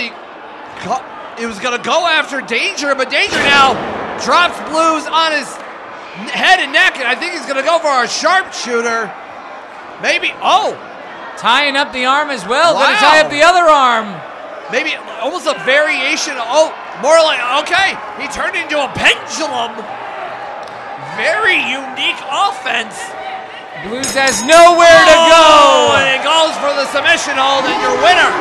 he was going to go after Danger, but Danger now drops Blues on his head and neck, and I think he's going to go for a sharpshooter. Maybe, tying up the arm as well. Wow. Going to tie up the other arm. Maybe almost a variation. More like, okay, he turned into a pendulum. Very unique offense. Blues has nowhere to go. And it goes for the submission hold and your winner.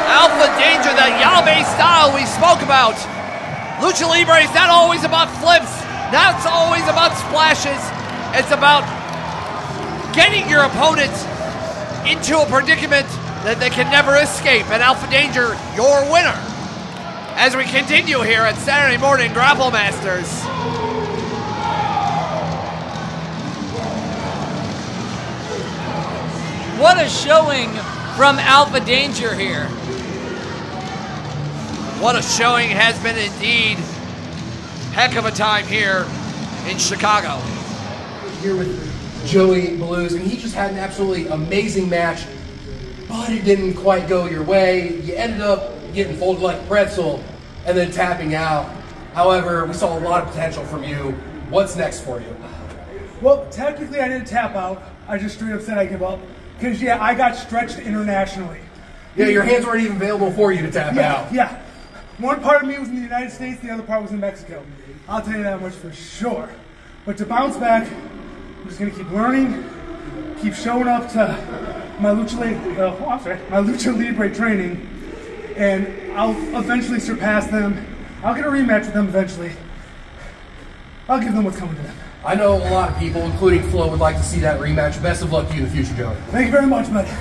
Alpha Danger, that Llave style we spoke about. Lucha Libre is not always about flips. Not always about splashes. It's about getting your opponent into a predicament that they can never escape. And Alpha Danger, your winner. As we continue here at Saturday Morning Grapple Masters. What a showing from Alpha Danger here. What a showing has been indeed. Heck of a time here in Chicago. Here with Joey Blues, and he just had an absolutely amazing match, but it didn't quite go your way. You ended up getting folded like a pretzel and then tapping out. However, we saw a lot of potential from you. What's next for you? Well, technically I didn't tap out. I just straight up said I give up. Because, yeah, I got stretched internationally. Yeah, your hands weren't even available for you to tap out. Yeah. One part of me was in the United States, the other part was in Mexico. I'll tell you that much for sure. But to bounce back, I'm just going to keep learning, keep showing up to my Lucha Libre training, and I'll eventually surpass them. I'll get a rematch with them eventually. I'll give them what's coming to them. I know a lot of people, including Flo, would like to see that rematch. Best of luck to you in the future, Joey. Thank you very much, bud. The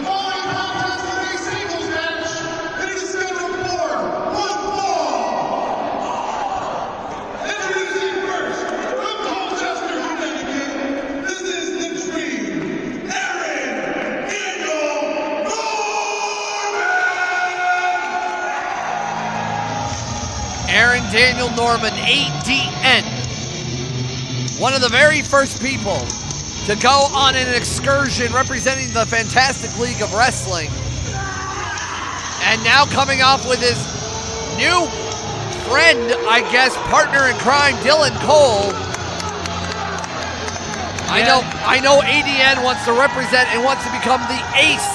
following contest is a singles match, and it is scheduled for one fall. Introducing first, from Colchester, Connecticut, this is the Dream, Aaron Daniel Norman, ADN. One of the very first people to go on an excursion representing the Fantastic League of Wrestling. And now coming off with his new friend, I guess, partner in crime, Dylan Cole. Yeah. I know ADN wants to represent and wants to become the ace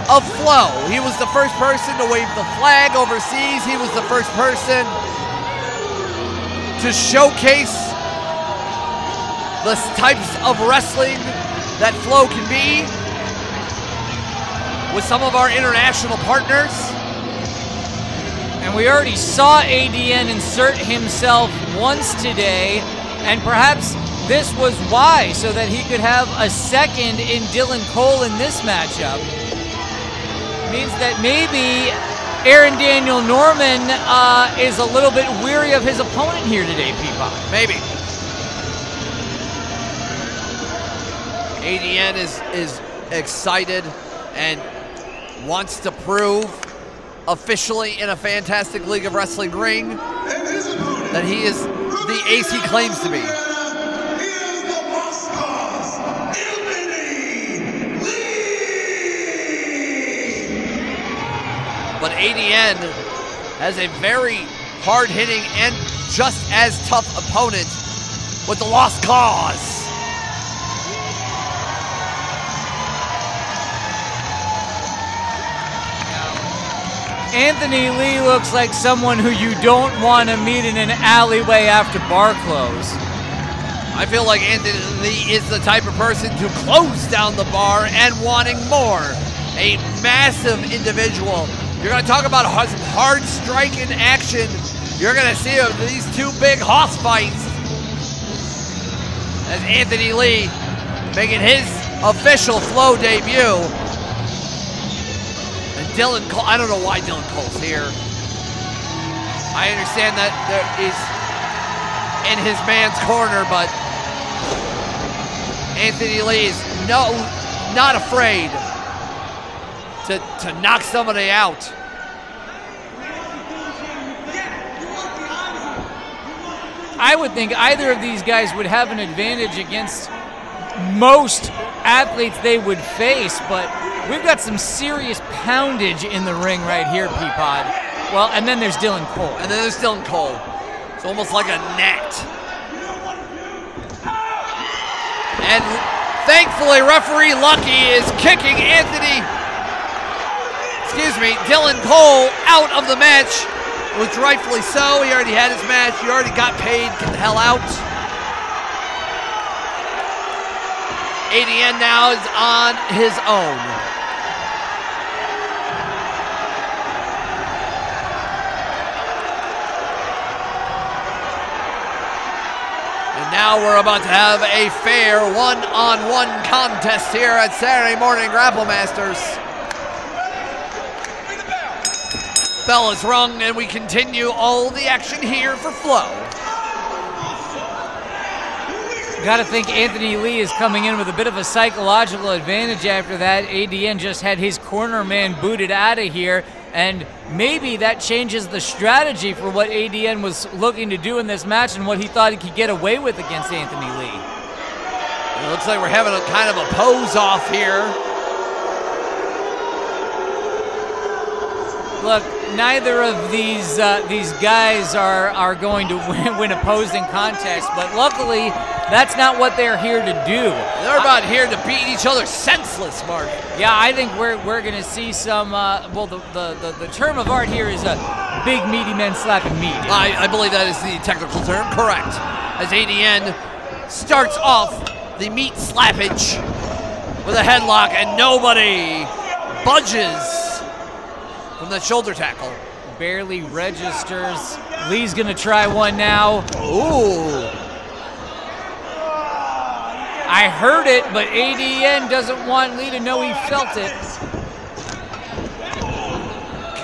of Flow. He was the first person to wave the flag overseas. He was the first person to showcase the types of wrestling that Flow can be with some of our international partners. And we already saw ADN insert himself once today, and perhaps this was why, so that he could have a second in Dylan Cole in this matchup. Means that maybe Aaron Daniel Norman is a little bit weary of his opponent here today, Peapod. Maybe. ADN is excited and wants to prove officially in a Fantastic League of Wrestling ring that he is the ace he claims to be. But ADN has a very hard-hitting and just as tough opponent with the Lost Cause. Anthony Lee looks like someone who you don't want to meet in an alleyway after bar close. I feel like Anthony Lee is the type of person to close down the bar and wanting more. A massive individual. You're going to talk about some hard striking action. You're going to see these two big hoss fights. As Anthony Lee making his official Flow debut. And Dylan Cole, I don't know why Dylan Cole's here. I understand that he's in his man's corner, but Anthony Lee is not afraid to knock somebody out. I would think either of these guys would have an advantage against most athletes they would face, but we've got some serious poundage in the ring right here, Peapod. Well, and then there's Dylan Cole. And then there's Dylan Cole. It's almost like a gnat. And thankfully, referee Lucky is kicking Dylan Cole out of the match, which rightfully so. He already had his match. He already got paid. Get the hell out. ADN now is on his own. And now we're about to have a fair one-on-one contest here at Saturday Morning Grapple Masters. Bell is rung, and we continue all the action here for Flow. Got to think Anthony Lee is coming in with a bit of a psychological advantage after that. ADN just had his corner man booted out of here, and maybe that changes the strategy for what ADN was looking to do in this match and what he thought he could get away with against Anthony Lee. It looks like we're having a kind of a pose off here. Look, neither of these guys are going to win opposing contests, but luckily that's not what they're here to do. They're about here to beat each other senseless, Mark. Yeah, I think we're going to see some. Well, the term of art here is a big meaty men slapping meat. I believe that is the technical term, correct. As ADN starts off the meat slappage with a headlock, and nobody budges from the shoulder tackle. Barely registers. Lee's gonna try one now. Ooh. I heard it, but ADN doesn't want Lee to know he felt it.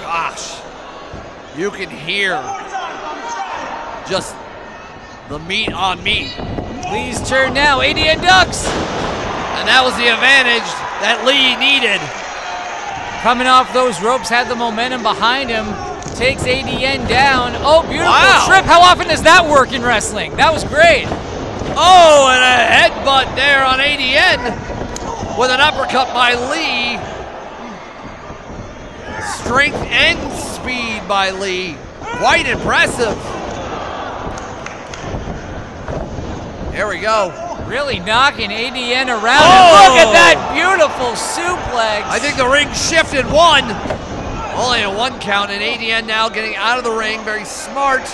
Gosh. You can hear just the meat on meat. Lee's turn now. ADN ducks. And that was the advantage that Lee needed. Coming off those ropes, had the momentum behind him. Takes ADN down. Oh, beautiful trip. How often does that work in wrestling? That was great. Oh, and a headbutt there on ADN with an uppercut by Lee. Strength and speed by Lee. Quite impressive. There we go. Really knocking ADN around. And look at that beautiful suplex. I think the ring shifted one. Only a one count, and ADN now getting out of the ring. Very smart.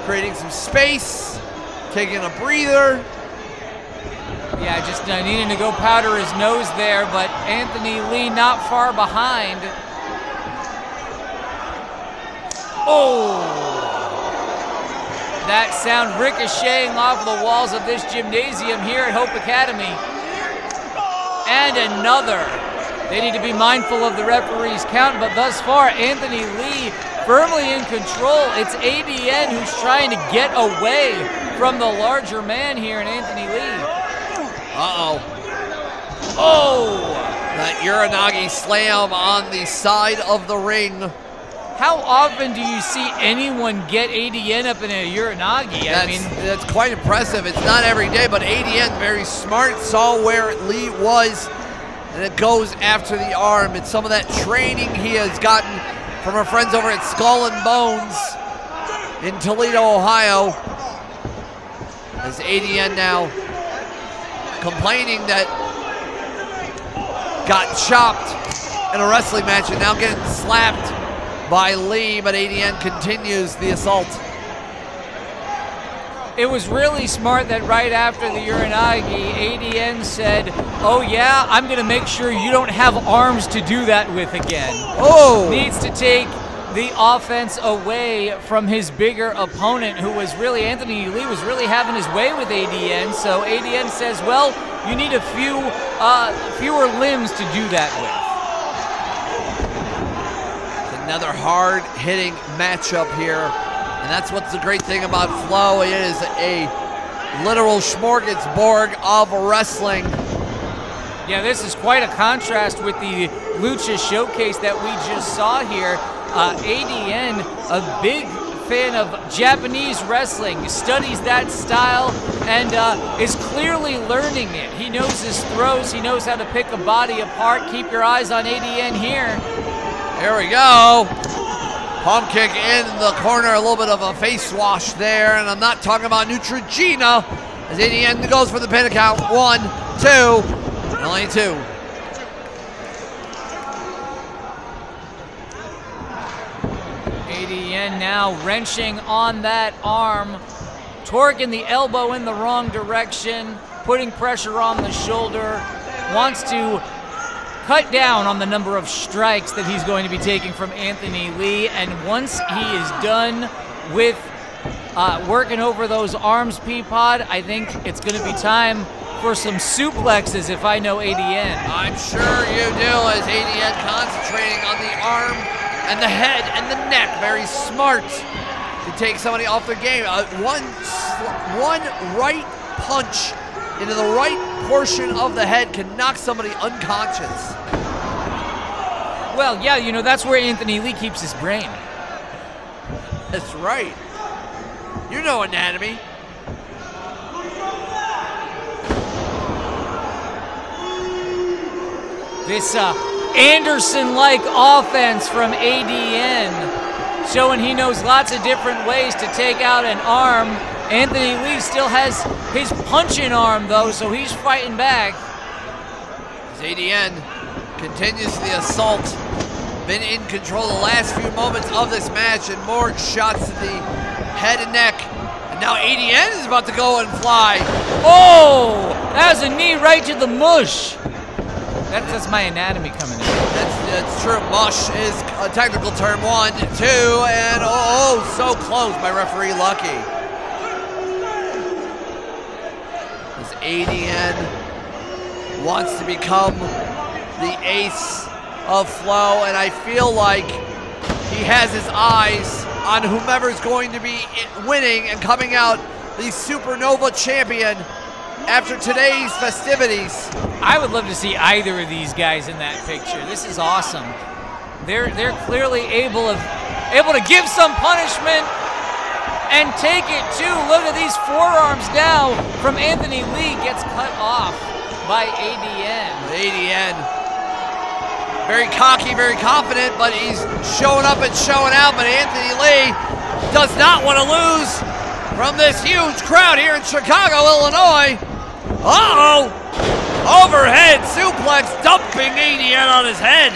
Creating some space. Taking a breather. Yeah, just needing to go powder his nose there, but Anthony Lee not far behind. Oh! That sound ricocheting off the walls of this gymnasium here at Hope Academy. And another. They need to be mindful of the referee's count, but thus far, Anthony Lee firmly in control. It's ADN who's trying to get away from the larger man here in Anthony Lee. Uh-oh. Oh! That Uranagi slam on the side of the ring. How often do you see anyone get ADN up in a Uranagi? That's quite impressive. It's not every day, but ADN, very smart, saw where Lee was, and it goes after the arm. It's some of that training he has gotten from our friends over at Skull and Bones in Toledo, Ohio. As ADN now complaining that got chopped in a wrestling match and now getting slapped by Lee, but ADN continues the assault. It was really smart that right after the Uranagi, ADN said, oh yeah, I'm gonna make sure you don't have arms to do that with again. Oh! Needs to take the offense away from his bigger opponent, who was really, Anthony Lee was really having his way with ADN, so ADN says, well, you need a fewer limbs to do that with. Another hard-hitting matchup here, and that's what's the great thing about Flow. It is a literal smorgasbord of wrestling. Yeah, this is quite a contrast with the Lucha Showcase that we just saw here. ADN, a big fan of Japanese wrestling, studies that style and is clearly learning it. He knows his throws, he knows how to pick a body apart. Keep your eyes on ADN here. Here we go. Palm kick in the corner, a little bit of a face wash there, and I'm not talking about Neutrogena, as ADN goes for the pin count. 1, 2, and only 2. ADN now wrenching on that arm, torquing the elbow in the wrong direction, putting pressure on the shoulder, wants to cut down on the number of strikes that he's going to be taking from Anthony Lee, and once he is done with working over those arms, Peapod, I think it's going to be time for some suplexes if I know ADN. I'm sure you do, as ADN concentrating on the arm and the head and the neck. Very smart to take somebody off their game. One right punch into the right portion of the head can knock somebody unconscious. Well, yeah, you know, that's where Anthony Lee keeps his brain. That's right. You know anatomy. This Anderson-like offense from ADN, showing he knows lots of different ways to take out an arm. Anthony Lee still has his punching arm, though, so he's fighting back. As ADN continues the assault, been in control the last few moments of this match, and more shots to the head and neck. And now ADN is about to go and fly. Oh, that was a knee right to the mush. That's my anatomy coming in. That's true. Mush is a technical term. 1, 2, and oh, so close by referee Lucky. As ADN wants to become the ace of Flow, and I feel like he has his eyes on whomever's going to be winning and coming out the Supernova champion after today's festivities. I would love to see either of these guys in that picture. This is awesome. They're clearly able to give some punishment and take it too. Look at these forearms now from Anthony Lee, gets cut off by ADN. ADN, very cocky, very confident, but he's showing up and showing out. But Anthony Lee does not want to lose from this huge crowd here in Chicago, Illinois. Uh-oh! Overhead suplex, dumping ADN on his head.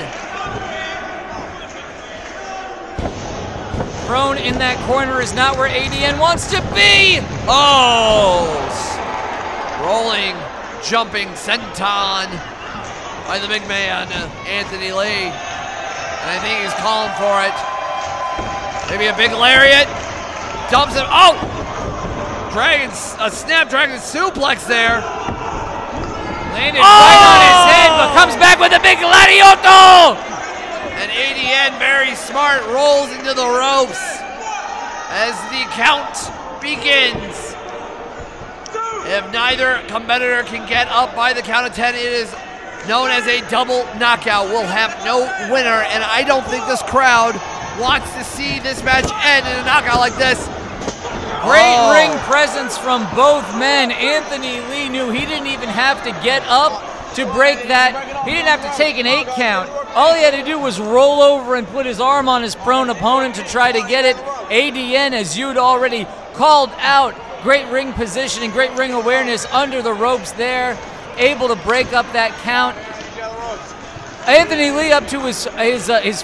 Prone in that corner is not where ADN wants to be. Oh! Rolling, jumping senton by the big man, Anthony Lee. And I think he's calling for it. Maybe a big lariat. Dumps him. Oh! A Snapdragon suplex there. Landed right on his head, but comes back with a big gladiator! And ADN, very smart, rolls into the ropes as the count begins. If neither competitor can get up by the count of 10, it is known as a double knockout. We'll have no winner, and I don't think this crowd wants to see this match end in a knockout like this. Great ring presence from both men. Anthony Lee knew he didn't even have to get up to break that. He didn't have to take an 8 count. All he had to do was roll over and put his arm on his prone opponent to try to get it. ADN, as you'd already called out, great ring positioning, great ring awareness under the ropes there, able to break up that count. Anthony Lee up to his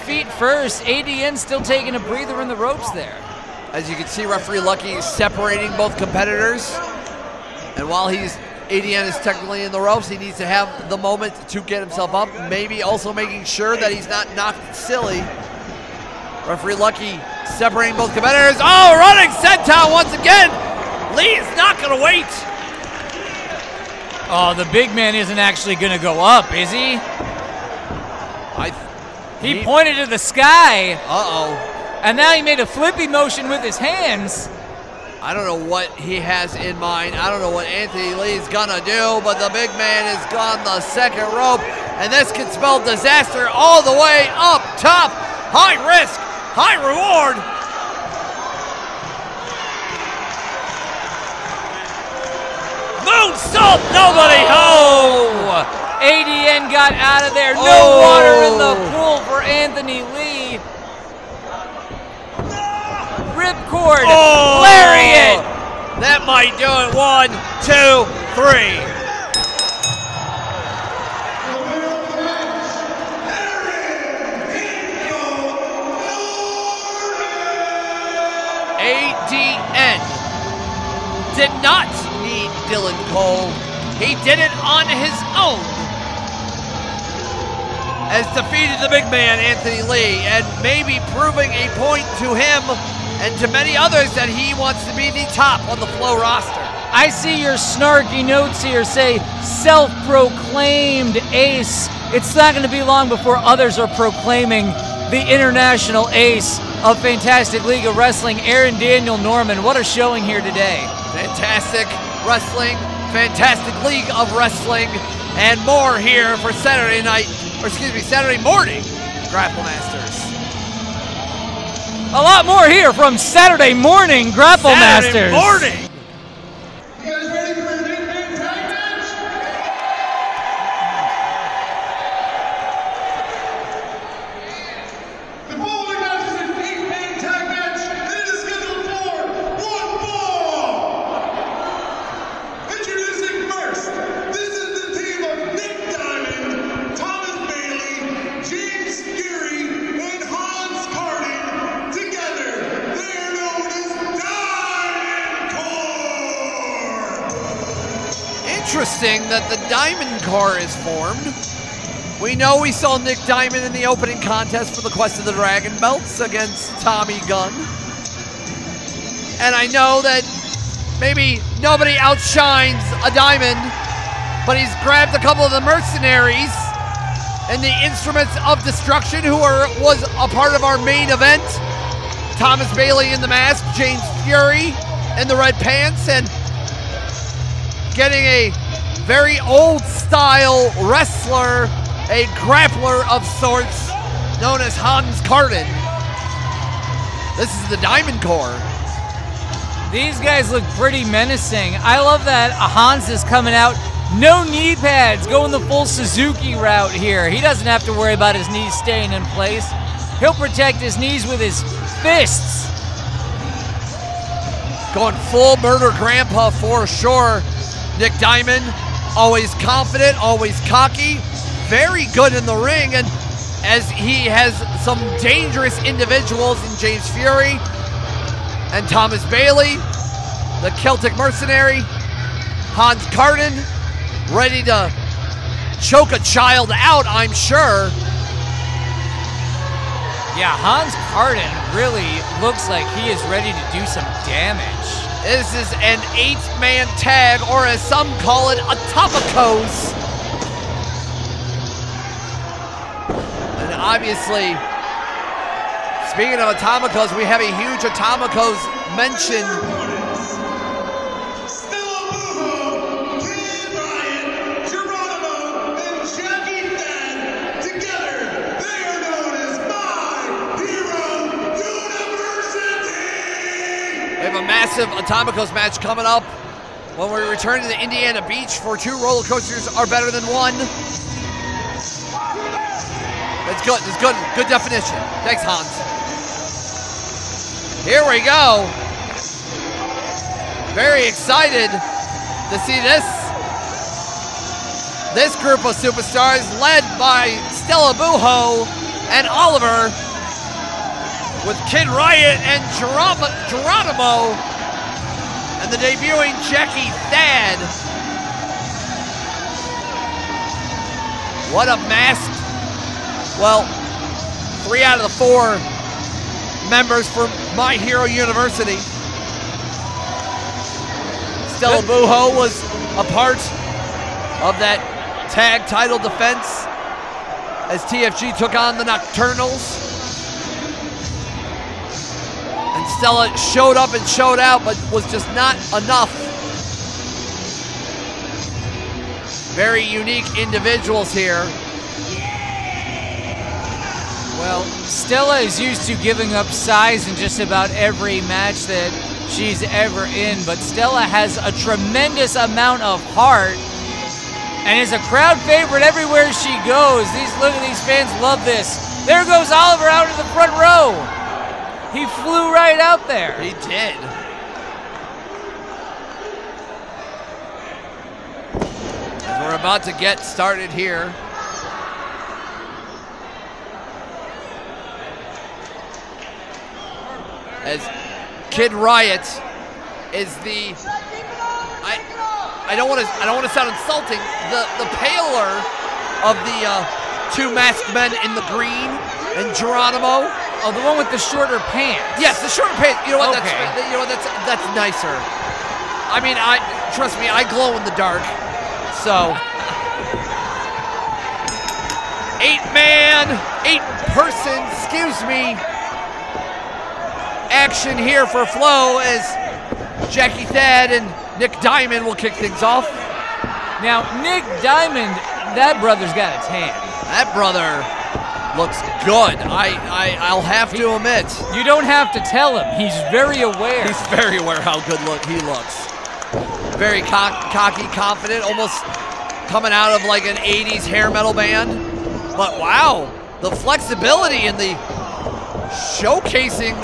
feet first. ADN still taking a breather in the ropes there. As you can see, referee Lucky is separating both competitors. And while ADN is technically in the ropes, he needs to have the moment to get himself up. Maybe also making sure that he's not knocked silly. Referee Lucky separating both competitors. Oh, running senton once again. Lee is not going to wait. Oh, the big man isn't actually going to go up, is he? He pointed to the sky. Uh-oh. And now he made a flippy motion with his hands. I don't know what he has in mind. I don't know what Anthony Lee's gonna do, but the big man is gone the second rope, and this could spell disaster all the way up top. High risk, high reward. Moonsault, nobody home. ADN got out of there. No water in the pool for Anthony Lee. Ripcord, lariat. That might do it. 1, 2, 3. ADN did not need Dylan Cole. He did it on his own. Has defeated the big man, Anthony Lee, and maybe proving a point to him and to many others that he wants to be the top on the Flow roster. I see your snarky notes here say self-proclaimed ace. It's not going to be long before others are proclaiming the international ace of Fantastic League of Wrestling, Aaron Daniel Norman. What a showing here today. Fantastic wrestling, fantastic league of wrestling, and more here for Saturday morning Grapple Masters. A lot more here from Saturday morning Grapple Saturday Masters. morning. You guys ready for an 8-man tag match? The following match is an 8-man tag match, and it is scheduled for one fall. Introducing first, this is the team of Nick Diamond, Thomas Bailey, James Fury, and Hans Carden. Together, they are known as Diamond Corp. Interesting that the Diamond Corps is formed. We know we saw Nick Diamond in the opening contest for the Quest of the Dragon belts against Tommy Gunn. And I know that maybe nobody outshines a Diamond, but he's grabbed a couple of the mercenaries and the Instruments of Destruction, who was a part of our main event. Thomas Bailey in the mask, James Fury in the red pants, and getting a very old style wrestler, a grappler of sorts, known as Hans Carden. This is the Diamond Corps. These guys look pretty menacing. I love that Hans is coming out. No knee pads, going the full Suzuki route here. He doesn't have to worry about his knees staying in place. He'll protect his knees with his fists. Going full murder grandpa for sure. Nick Diamond, always confident, always cocky, very good in the ring, and as he has some dangerous individuals in James Fury and Thomas Bailey, the Celtic mercenary, Hans Carden, ready to choke a child out, I'm sure. Yeah, Hans Carden really looks like he is ready to do some damage. This is an 8-man tag, or as some call it, a Tomacos. And obviously, speaking of Atomicos, we have a huge Atomicos mention. Stella Buho, Cain Ryan, Geronimo, and Jackie Thad. Together, they are known as My Hero University. We have a massive Atomicos match coming up when we return to the Indiana Beach, for 2 roller coasters are better than 1. That's good. That's good. Good definition. Thanks, Hans. Here we go. Very excited to see this group of superstars led by Stella Buho and Oliver, with Kid Riot and Geronimo, and the debuting Jackie Thad. What a masked, well, 3 out of the 4 members for My Hero University. Stella Buho was a part of that tag title defense as TFG took on the Nocturnals. And Stella showed up and showed out, but was just not enough. Very unique individuals here. Well, Stella is used to giving up size in just about every match that she's ever in, but Stella has a tremendous amount of heart and is a crowd favorite everywhere she goes. Look at these fans, love this. There goes Oliver out in the front row. He flew right out there. He did. As we're about to get started here. As Kid Riot is the, I don't want to sound insulting, the paler of the 2 masked men in the green, and Geronimo. Oh, the one with the shorter pants. Yes, the shorter pants. You know what? Okay. That's nicer. I mean, trust me, I glow in the dark. So 8-person, excuse me, action here for Flow as Jackie Thad and Nick Diamond will kick things off. Now, Nick Diamond, that brother's got a tan. That brother looks good. I'll have to admit. You don't have to tell him. He's very aware. He's very aware how good he looks. Very cocky, confident, almost coming out of like an 80s hair metal band. But wow, the flexibility and the showcasing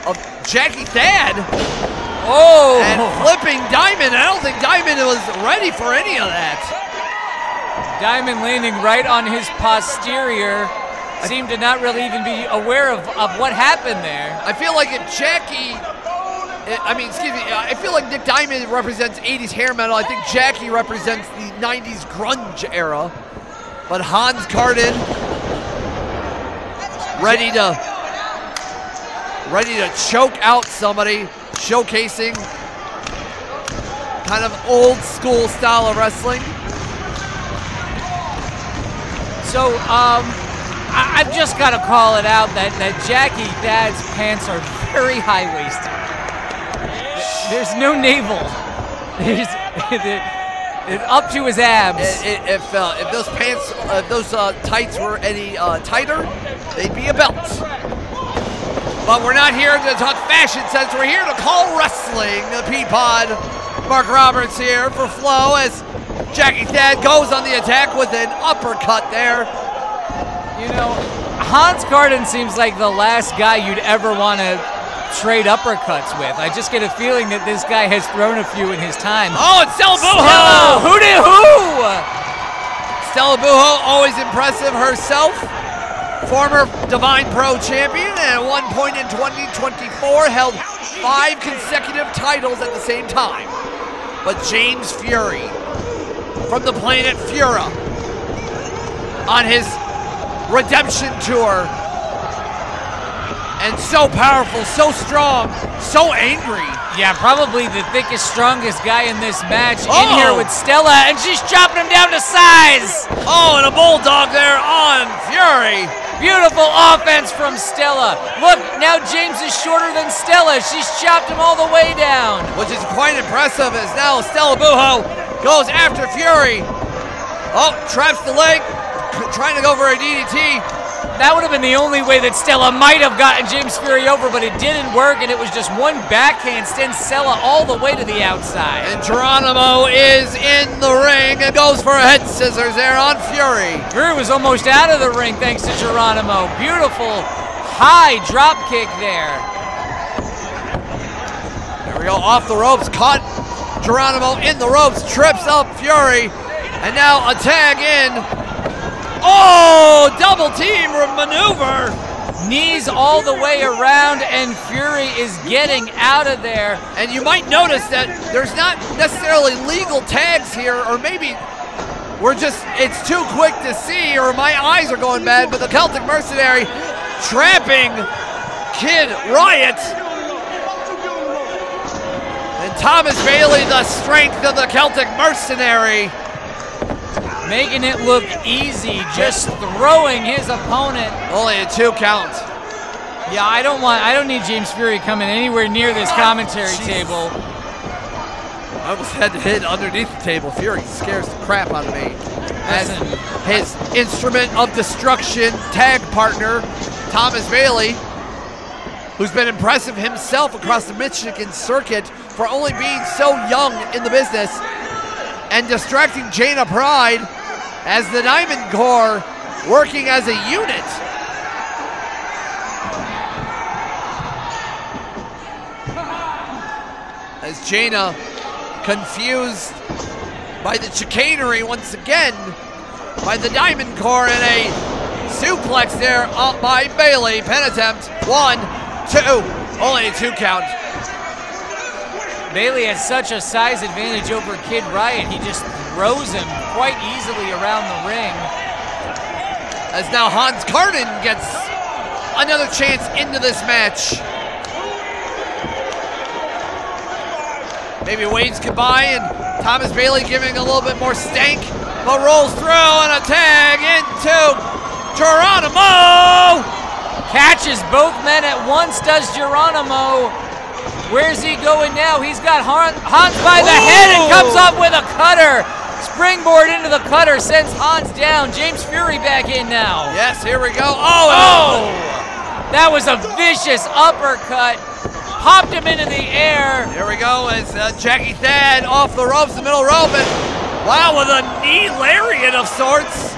of Jackie Thad. Oh! And flipping Diamond. I don't think Diamond was ready for any of that. Diamond landing right on his posterior. Seemed to not really even be aware of what happened there. I feel like if Jackie, I feel like Nick Diamond represents 80s hair metal. I think Jackie represents the 90s grunge era. But Hans Carden ready to choke out somebody, showcasing kind of old school style of wrestling. So, I've just got to call it out that Jackie Thad's pants are very high-waisted. There's no navel. It's up to his abs. If those pants, if those tights were any tighter, they'd be a belt. But we're not here to talk fashion sense. We're here to call wrestling. Peapod, Mark Roberts here for Flo as Jackie Thad goes on the attack with an uppercut there. You know, Hans Carden seems like the last guy you'd ever want to trade uppercuts with. I just get a feeling that this guy has thrown a few in his time. Oh, it's Stella Buho! Stella, who did who? Stella Buho, always impressive herself. Former Divine Pro champion, and at one point in 2024 held 5 consecutive titles at the same time. But James Fury from the planet Fura on his redemption tour. And so powerful, so strong, so angry. Yeah, probably the thickest, strongest guy in this match in here with Stella, and she's chopping him down to size. Oh, and a bulldog there on Fury. Beautiful offense from Stella. Look, now James is shorter than Stella. She's chopped him all the way down. Which is quite impressive as now Stella Buho goes after Fury. Oh, traps the leg, trying to go for a DDT. That would have been the only way that Stella might have gotten James Fury over, but it didn't work, and it was just one backhand send Stella all the way to the outside. And Geronimo is in the ring and goes for a head scissors there on Fury. Fury was almost out of the ring thanks to Geronimo. Beautiful high drop kick there. There we go, off the ropes, caught Geronimo in the ropes, trips up Fury, and now a tag in. Oh, double team maneuver. Knees all the way around, and Fury is getting out of there. And you might notice that there's not necessarily legal tags here, or maybe it's too quick to see, or my eyes are going bad, but the Celtic Mercenary trapping Kid Riot. And Thomas Bailey, the strength of the Celtic Mercenary. Making it look easy, just throwing his opponent. Only a 2 count. Yeah, I don't need James Fury coming anywhere near this commentary table. I almost had to hit underneath the table. Fury scares the crap out of me. As his instrument of destruction tag partner, Thomas Bailey, who's been impressive himself across the Michigan circuit for only being so young in the business, and distracting Jaina Pride as the Diamond Corps working as a unit. As Jaina, confused by the chicanery once again by the Diamond Corps, and a suplex there up by Bailey. Pin attempt, 1, 2, only a 2 count. Bailey has such a size advantage over Kid Riot. He just throws him quite easily around the ring. As now Hans Carden gets another chance into this match. Maybe waves goodbye, and Thomas Bailey giving a little bit more stank, but rolls through, and a tag into Geronimo! Catches both men at once, does Geronimo. Where's he going now? He's got Hans by the head and comes up with a cutter. Springboard into the cutter, sends Hans down. James Fury back in now. Yes, here we go. Oh! That was a vicious uppercut. Popped him into the air. Here we go as Jackie Thad off the ropes, the middle rope, and wow, with a knee lariat of sorts.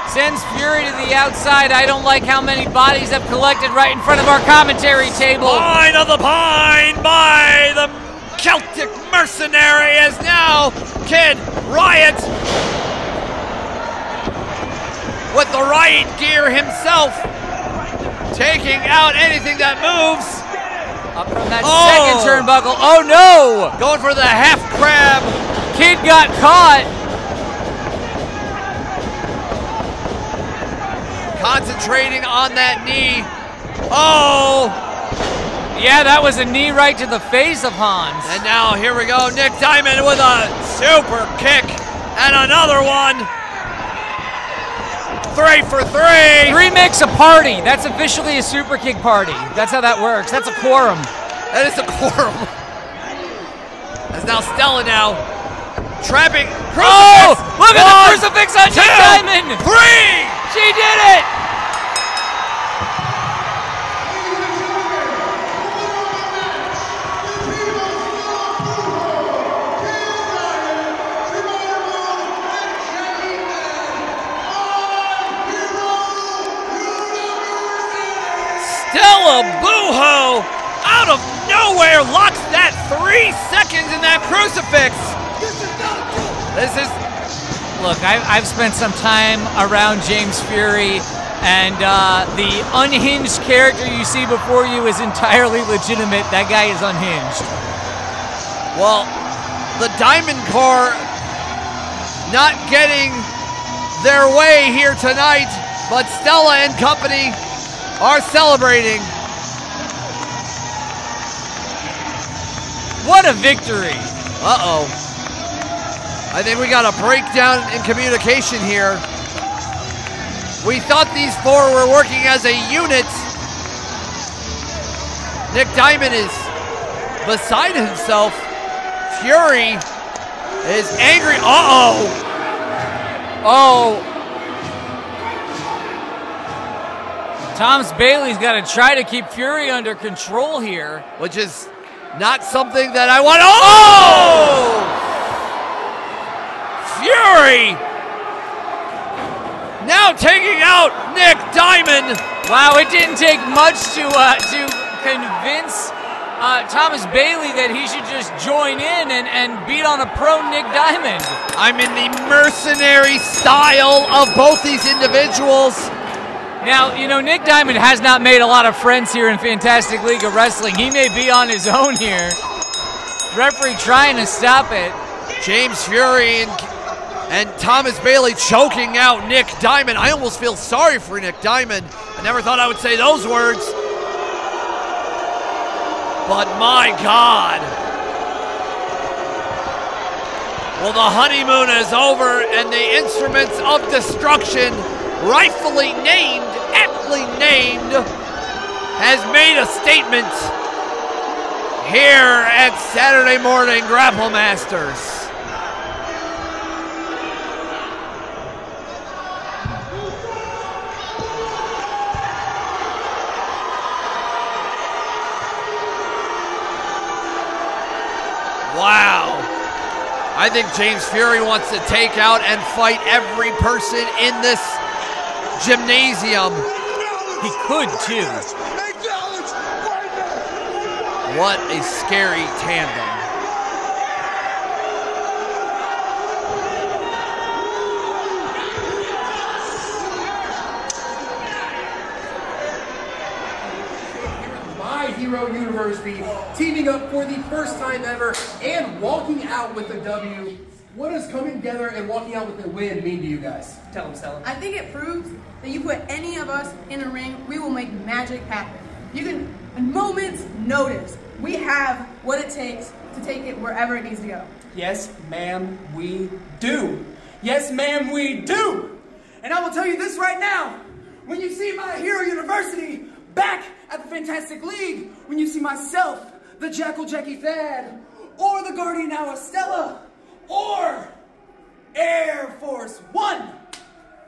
Sends Fury to the outside. I don't like how many bodies have collected right in front of our commentary table. Line of the Pine by the Celtic Mercenary is now Kid Riot with the riot gear himself, taking out anything that moves. Up from that second turnbuckle. Oh no! Going for the half crab. Kid got caught. Concentrating on that knee. Oh! Yeah, that was a knee right to the face of Hans. And now here we go. Nick Diamond with a super kick. And another one. 3 for 3. 3 makes a party. That's officially a super kick party. That's how that works. That's a quorum. That is a quorum. As now Stella now trapping crucifix. Oh! Look at the crucifix on Nick Diamond. 3. She did it! Stella Booho out of nowhere locks that 3 seconds in that crucifix. This is... Look, I've spent some time around James Fury, and the unhinged character you see before you is entirely legitimate. That guy is unhinged. Well, the Diamond Corps not getting their way here tonight, but Stella and company are celebrating. What a victory. Uh-oh. I think we got a breakdown in communication here. We thought these 4 were working as a unit. Nick Diamond is beside himself. Fury is angry. Uh-oh. Oh. Thomas Bailey's got to try to keep Fury under control here. Which is not something that I want. Oh! Fury now taking out Nick Diamond. Wow, it didn't take much to convince Thomas Bailey that he should just join in and beat on a pro Nick Diamond. I'm in the mercenary style of both these individuals. Now, you know, Nick Diamond has not made a lot of friends here in Fantastic League of Wrestling. He may be on his own here. Referee trying to stop it. James Fury and Thomas Bailey choking out Nick Diamond. I almost feel sorry for Nick Diamond. I never thought I would say those words. But my God. Well, the honeymoon is over and the instruments of destruction, rightfully named, aptly named, has made a statement here at Saturday Morning Grapple Masters. Wow. I think James Fury wants to take out and fight every person in this gymnasium. He could too. What a scary tandem. My Hero University teaming up for the first time ever and walking out with a W. What does coming together and walking out with a win mean to you guys? Tell them, Stella. I think it proves that you put any of us in a ring, we will make magic happen. You can, in moments notice, we have what it takes to take it wherever it needs to go. Yes, ma'am, we do. Yes, ma'am, we do. And I will tell you this right now. When you see My Hero University back at the Fantastic League when you see myself, the Jackal Jackie Thad, or the Guardian now Estella, or Air Force One.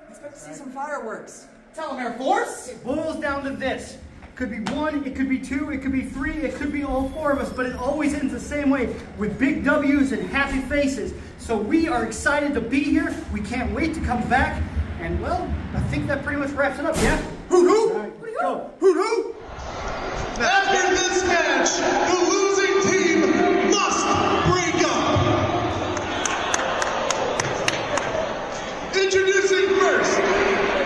Expect to see some fireworks. Tell them, Air Force. It boils down to this. It could be 1, it could be 2, it could be 3, it could be all 4 of us, but it always ends the same way, with big W's and happy faces. So we are excited to be here. We can't wait to come back. And well, I think that pretty much wraps it up, yeah? Hoot hoot! Right, go. Hoot hoot! After this match, the losing team must break up. Introducing first,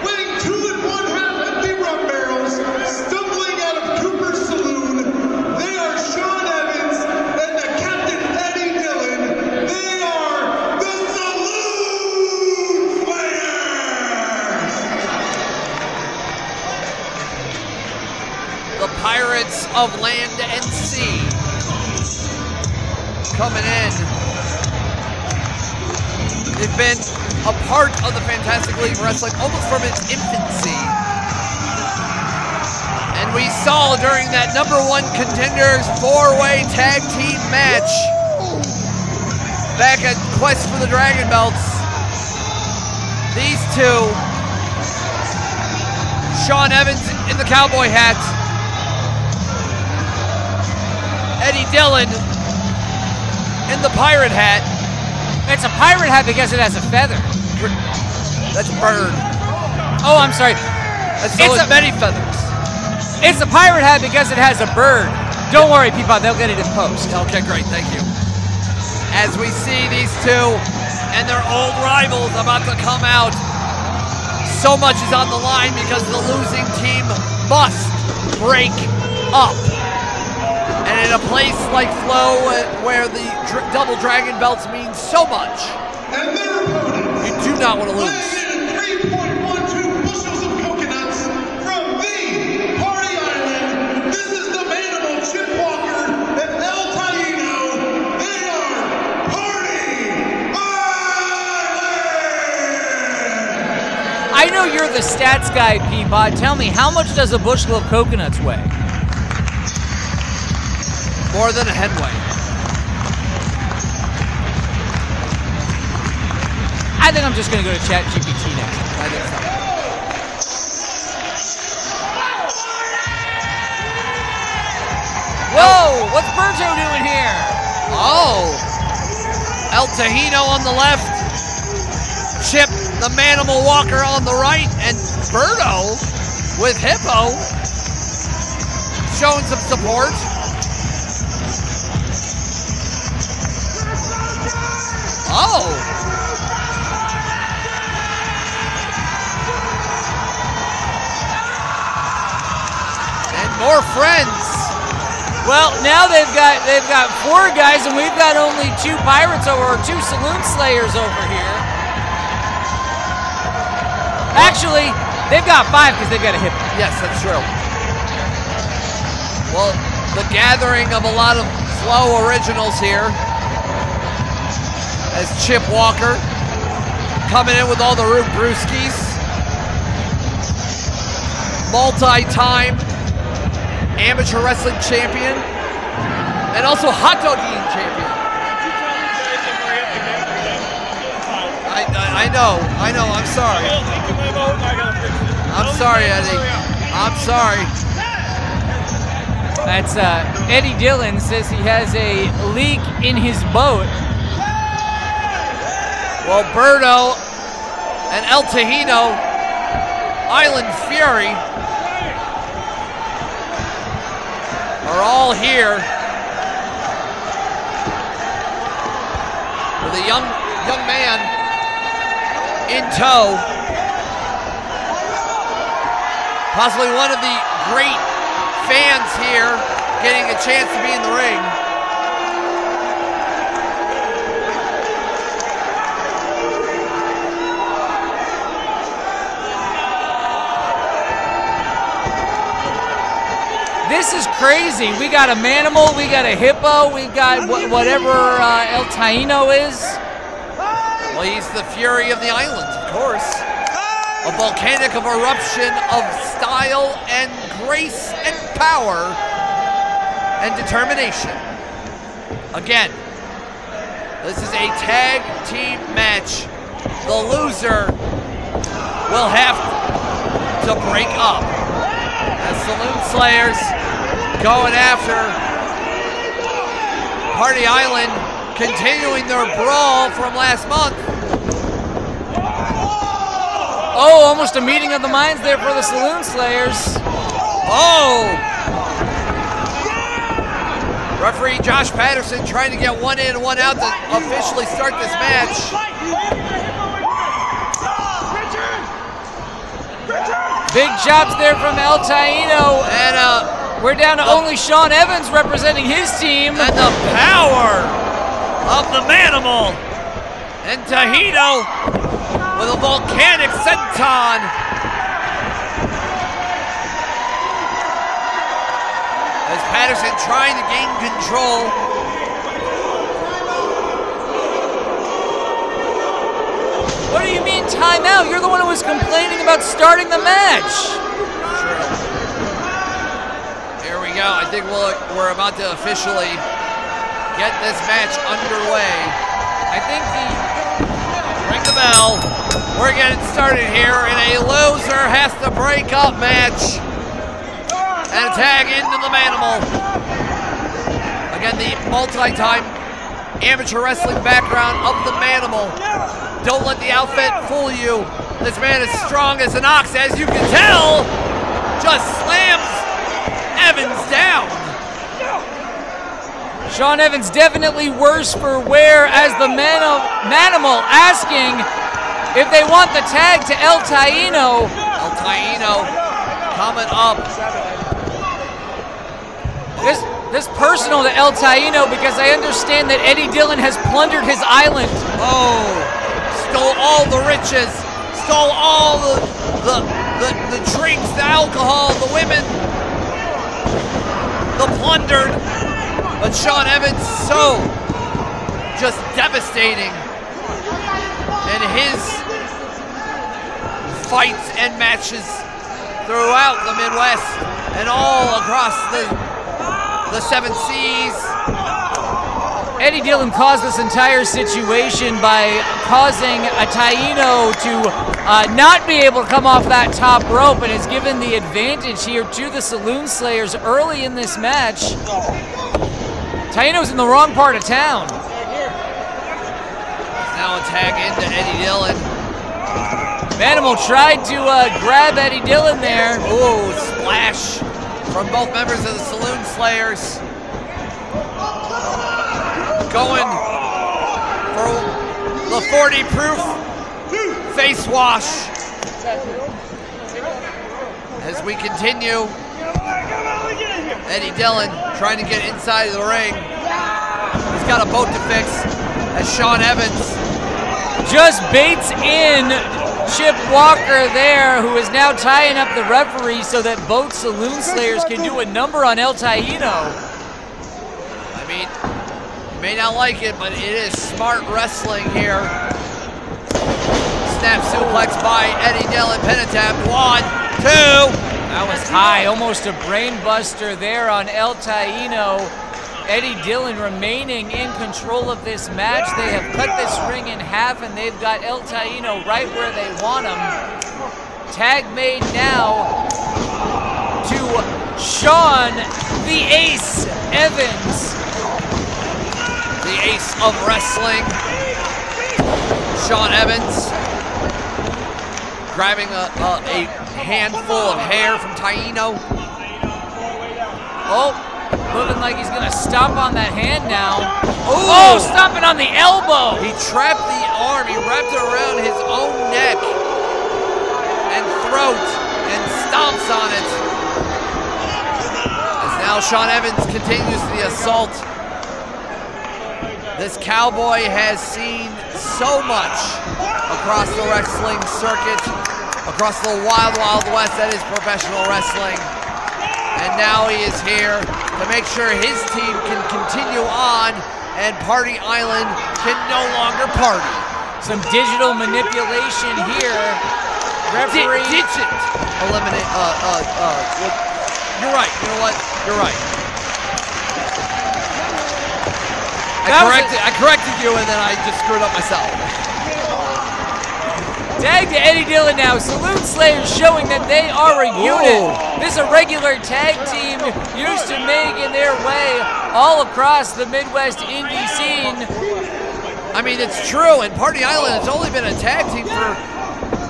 weighing 2 1/2 empty rum barrels, stumbling out of Cooper's Saloon, they are Sean Evans and the Captain Eddie Dillon. They are the Saloon Players! The Pirates of Land and Sea coming in. They've been a part of the Fantastic League of Wrestling almost from its infancy. And we saw during that #1 Contenders 4-way tag team match back at Quest for the Dragon Belts, these two, Sean Evans in the cowboy hat, Eddie Dillon in the pirate hat. It's a pirate hat because it has a feather. That's a bird. Oh, I'm sorry. So it's many feathers. It's a pirate hat because it has a bird. Don't worry, people. They'll get it in post. Okay, great. Thank you. As we see these two and their old rivals about to come out, so much is on the line because the losing team must break up. And in a place like Flow, where the double dragon belts mean so much, And their opponents, you do not want to lose. weighing in 3.12 bushels of coconuts from the Party Island, this is the Manimal Chip Walker and El Taino. They are Party Island! I know you're the stats guy, Peabod. Tell me, how much does a bushel of coconuts weigh? More than a headway. I think I'm just going to go to ChatGPT next. I think so. Whoa! What's Berto doing here? Oh! El Tahino on the left. Chip, the Manimal Walker on the right. And Berto with Hippo showing some support. Oh! And more friends. Well, now they've got 4 guys, and we've got only 2 pirates or 2 saloon slayers over here. Actually, they've got 5 because they've got a hip. Yes, that's true. Well, the gathering of a lot of Flow originals here. As Chip Walker coming in with all the Root Brewskis. Multi-time amateur wrestling champion. And also hot dog eating champion. I know, I'm sorry. I'm sorry, Eddie. I'm sorry. That's Eddie Dillon says he has a leak in his boat. Well, Berto and El Tahino, Island Fury, are all here with a young man in tow. Possibly one of the great fans here getting a chance to be in the ring. This is crazy. We got a Manimal, we got a Hippo, we got whatever El Taino is. Well, he's the Fury of the Islands, of course. A volcanic of eruption of style and grace and power and determination. Again, this is a tag team match. The loser will have to break up. As Saloon Slayers going after Party Island, continuing their brawl from last month. Oh, almost a meeting of the minds there for the Saloon Slayers. Oh! Referee Josh Patterson trying to get one in and one out to officially start this match. Big chops there from El Taino. And we're down to only Sean Evans representing his team. And the power of the Manimal. And Tahito with a volcanic senton. As Patterson trying to gain control. What do you mean timeout? You're the one who was complaining about starting the match. True. Here we go. I think we're about to officially get this match underway. I think Ring the bell. We're getting started here, and a loser has to break up match and tag into the Manimal. Again, the multi-time amateur wrestling background of the Manimal. Don't let the outfit fool you. This man is strong as an ox, as you can tell. Just slams Evans down. Sean Evans definitely worse for wear as the Manimal asking if they want the tag to El Taino. El Taino coming up. This personal to El Taino because I understand that Eddie Dillon has plundered his island. Oh, stole all the riches, stole all the drinks, the alcohol, the women, the plundered. But Sean Evans so just devastating in his fights and matches throughout the Midwest and all across the 7 seas. Eddie Dillon caused this entire situation by causing a Taino to not be able to come off that top rope and has given the advantage here to the Saloon Slayers early in this match. Taino's in the wrong part of town. Now a tag into Eddie Dillon. Manimal tried to grab Eddie Dillon there. Ooh, splash from both members of the Saloon Slayers. Going for the 40 proof face wash. As we continue, Eddie Dillon trying to get inside of the ring. He's got a boat to fix as Sean Evans just baits in Chip Walker there, who is now tying up the referee so that both Saloon Slayers can do a number on El Taino. I mean, you may not like it, but it is smart wrestling here. Snap suplex by Eddie Dillon, pin attempt, 1, 2. That was high, almost a brain buster there on El Taino. Eddie Dillon remaining in control of this match. They have cut this ring in half and they've got El Taino right where they want him. Tag made now to Sean the Ace Evans. The ace of wrestling, Sean Evans, grabbing a handful of hair from Taino. Oh, looking like he's gonna stomp on that hand now. Ooh. Oh, stomping on the elbow. He trapped the arm, he wrapped it around his own neck and throat and stomps on it. As now Sean Evans continues the assault. This cowboy has seen so much across the wrestling circuit, across the wild, wild west that is professional wrestling. And now he is here to make sure his team can continue on and Party Island can no longer party. Some digital manipulation here Referee. didn't eliminate. You're right. You know what? You're right. I corrected you, and then I just screwed up myself. Tag to Eddie Dillon now. Saloon Slayers showing that they are a unit. This is a regular tag team used to making their way all across the Midwest indie scene. I mean, it's true. And Party Island has only been a tag team for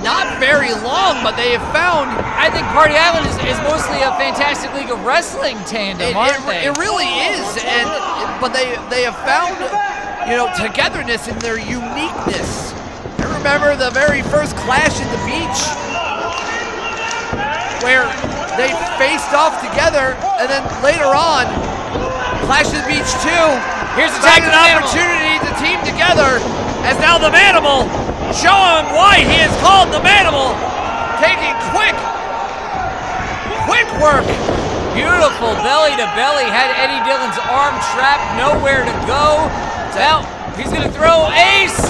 not very long, but they have found. I think Party Island is mostly a Fantastic League of Wrestling tandem, aren't they? It really is, but they have found, togetherness in their uniqueness. I remember the very first Clash at the Beach, where they faced off together, and then later on, Clash at the Beach 2. Here's the tag to the opportunity to team together, as now the Manimal. Show him why he is called the Manimal, taking quick work. Beautiful belly to belly, had Eddie Dillon's arm trapped, nowhere to go. Now he's gonna throw ace.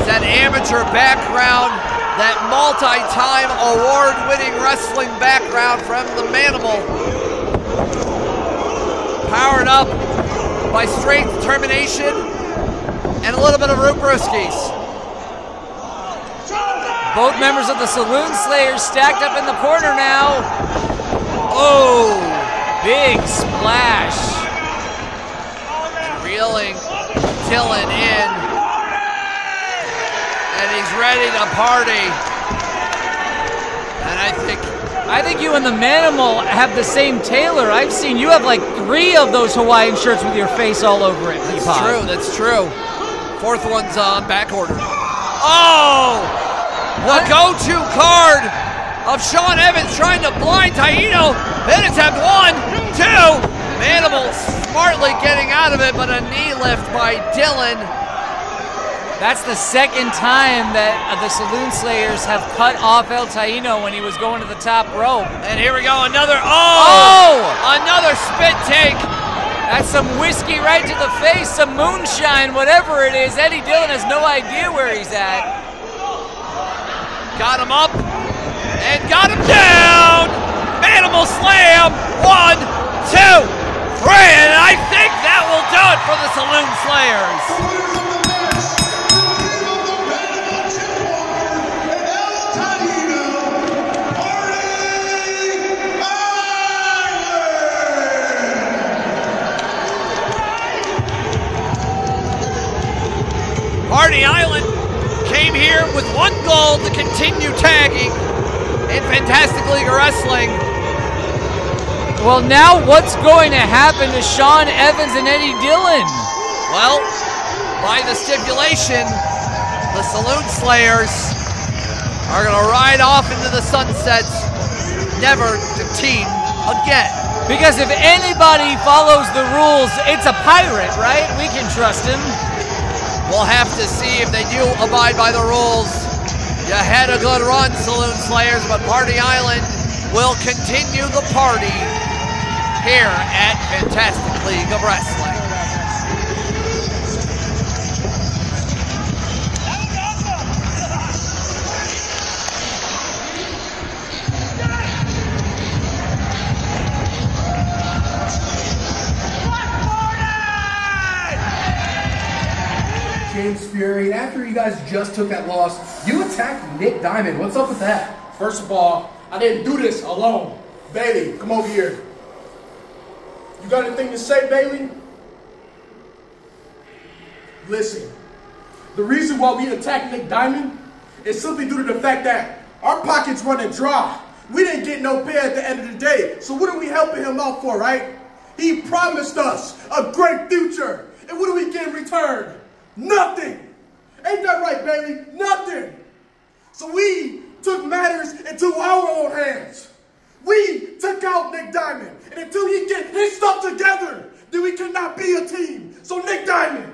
That amateur background, that multi-time award-winning wrestling background from the Manimal. Powered up by strength, determination, and a little bit of Rubriskis. Both members of the Saloon Slayers stacked up in the corner now. Oh, big splash. And reeling Dillon in. And he's ready to party. And I think you and the Manimal have the same tailor. I've seen you have like 3 of those Hawaiian shirts with your face all over it. That's true. 4th one's on back order. Oh! The go-to card of Sean Evans trying to blind Taino. Then attempt 1, 2. Manimal smartly getting out of it, but a knee lift by Dillon. That's the second time that the Saloon Slayers have cut off El Taino when he was going to the top rope. And here we go, another spit take. That's some whiskey right to the face, some moonshine, whatever it is. Eddie Dillon has no idea where he's at. Got him up and got him down. Manimal slam, 1, 2, 3, and I think that will do it for the Saloon Slayers. Party Island came here with one goal to continue tagging in Fantastic League of Wrestling. Well, now what's going to happen to Sean Evans and Eddie Dillon? Well, by the stipulation, the Saloon Slayers are going to ride off into the sunsets, never to team again. Because if anybody follows the rules, it's a pirate, right? We can trust him. We'll have to see if they do abide by the rules. You had a good run, Saloon Slayers, but Party Island will continue the party here at Fantastic League of Wrestling. James Fury, after you guys just took that loss, you attacked Nick Diamond. What's up with that? First of all, I didn't do this alone. Bailey, come over here. You got anything to say, Bailey? Listen, the reason why we attacked Nick Diamond is simply due to the fact that our pockets running dry. We didn't get no pay at the end of the day, so what are we helping him out for, right? He promised us a great future, and what do we get in return? Nothing. Ain't that right, Bailey? Nothing. So we took matters into our own hands. We took out Nick Diamond, and until he get his stuff together, then we cannot be a team. So Nick Diamond,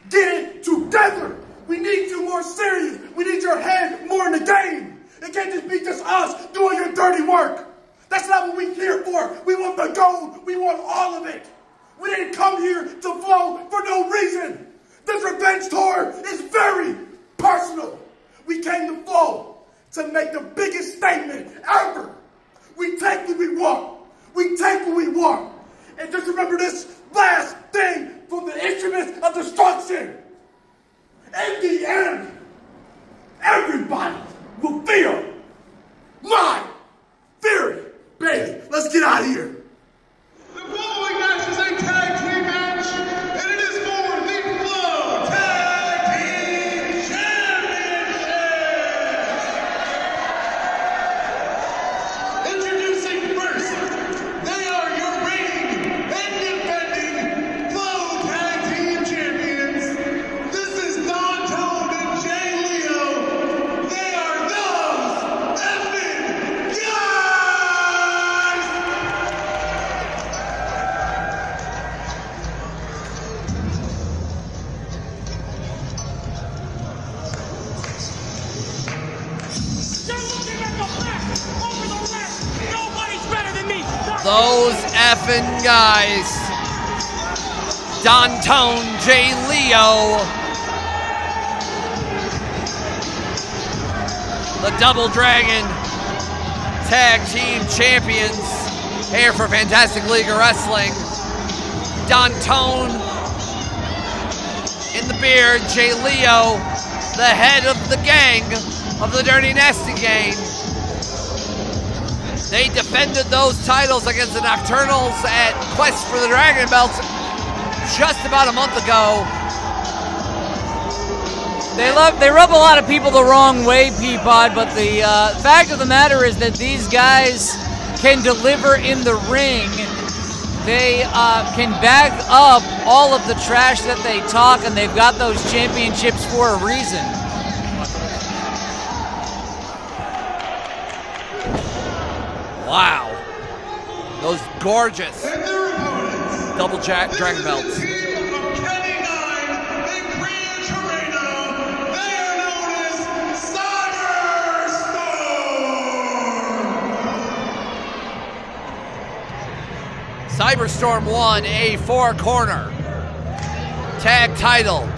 get it together. We need you more serious. We need your head more in the game. It can't just be just us doing your dirty work. That's not what we're here for. We want the gold. We want all of it. We didn't come here to flow for no reason. This revenge tour is very personal. We came to flow. to make the biggest statement ever. We take what we want. We take what we want. And just remember this last thing from the instruments of destruction. In the end, everybody will feel my fury. Baby, let's get out of here. The following match is a tag team match, and it is for the Flow Tag Team Championship. Introducing first, they are your reigning and defending Flow Tag Team Champions. This is Don Tone and Jay Leo. They are those effing guys! Those effing guys. Don Tone, Jay Leo. The Double Dragon Tag Team Champions here for Fantastic League of Wrestling. Don Tone in the beard, Jay Leo, the head of the gang of the Dirty Nasty Gang. They defended those titles against the Nocturnals at Quest for the Dragon Belts just about a month ago. They rub a lot of people the wrong way, Peapod, but the fact of the matter is that these guys can deliver in the ring. They can back up all of the trash that they talk, and they've got those championships for a reason. Wow. Those gorgeous double dragon belts. Cyberstorm won a 4-corner tag title.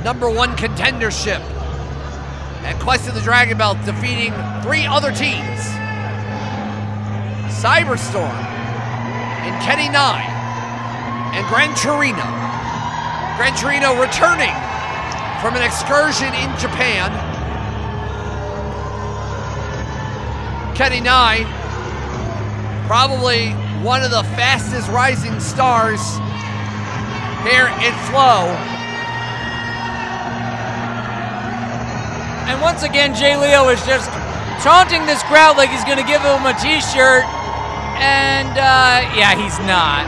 #1 contendership at Quest of the Dragon Belt, defeating 3 other teams. Cyberstorm and Kenny 9 and Gran Torino. Gran Torino returning from an excursion in Japan. Kenny 9, probably one of the fastest rising stars here in Flow. And once again, Jay Leo is just taunting this crowd like he's going to give him a t-shirt. And, yeah, he's not.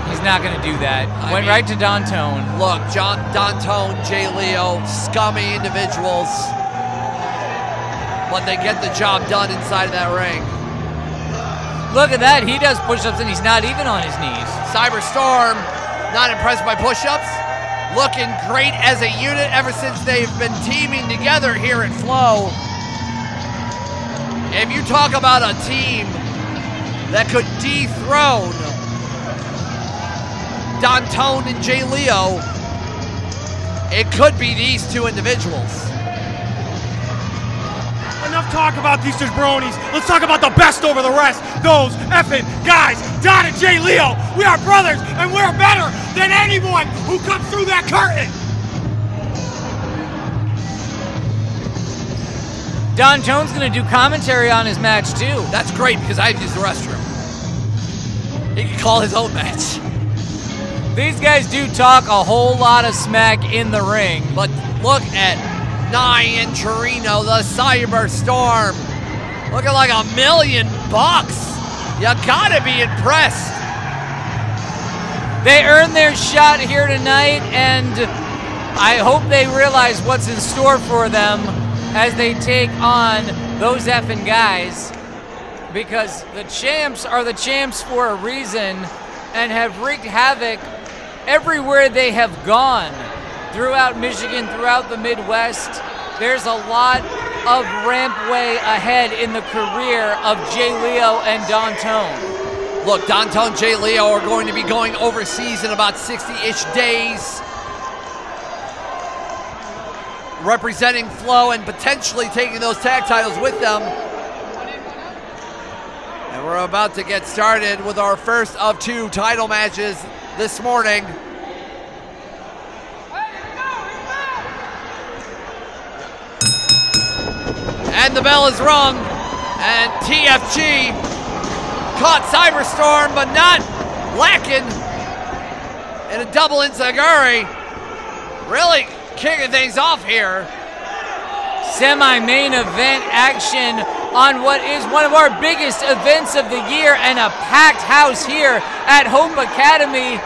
He's not going to do that. Went right to Don Tone. Look, Don Tone, Jay Leo, scummy individuals. But they get the job done inside of that ring. Look at that. He does push-ups and he's not even on his knees. Cyberstorm, not impressed by push-ups. Looking great as a unit ever since they've been teaming together here at Flow. If you talk about a team that could dethrone Don Tone and Jay Leo, it could be these 2 individuals. Enough talk about these jabronis. Let's talk about the best over the rest. Those effing guys, Don and Jay Leo. We are brothers, and we're better than anyone who comes through that curtain. Don Tone's going to do commentary on his match, too. That's great, because I've used the restroom. He can call his own match. These guys do talk a whole lot of smack in the ring. But look at Nye and Torino, the Cyberstorm. Looking like $1 million. You gotta be impressed. They earned their shot here tonight, and I hope they realize what's in store for them as they take on those effing guys, because the champs are the champs for a reason and have wreaked havoc everywhere they have gone throughout Michigan, throughout the Midwest. There's a lot of rampway ahead in the career of Jay Leo and Don Tone. Look, Don Tone, Jay Leo are going to be going overseas in about 60-ish days. representing Flow and potentially taking those tag titles with them. And we're about to get started with our first of 2 title matches this morning. And the bell is rung, and TFG caught Cyberstorm, but not lacking in a double enziguri. Really kicking things off here. Semi-main event action on what is one of our biggest events of the year, and a packed house here at Hope Academy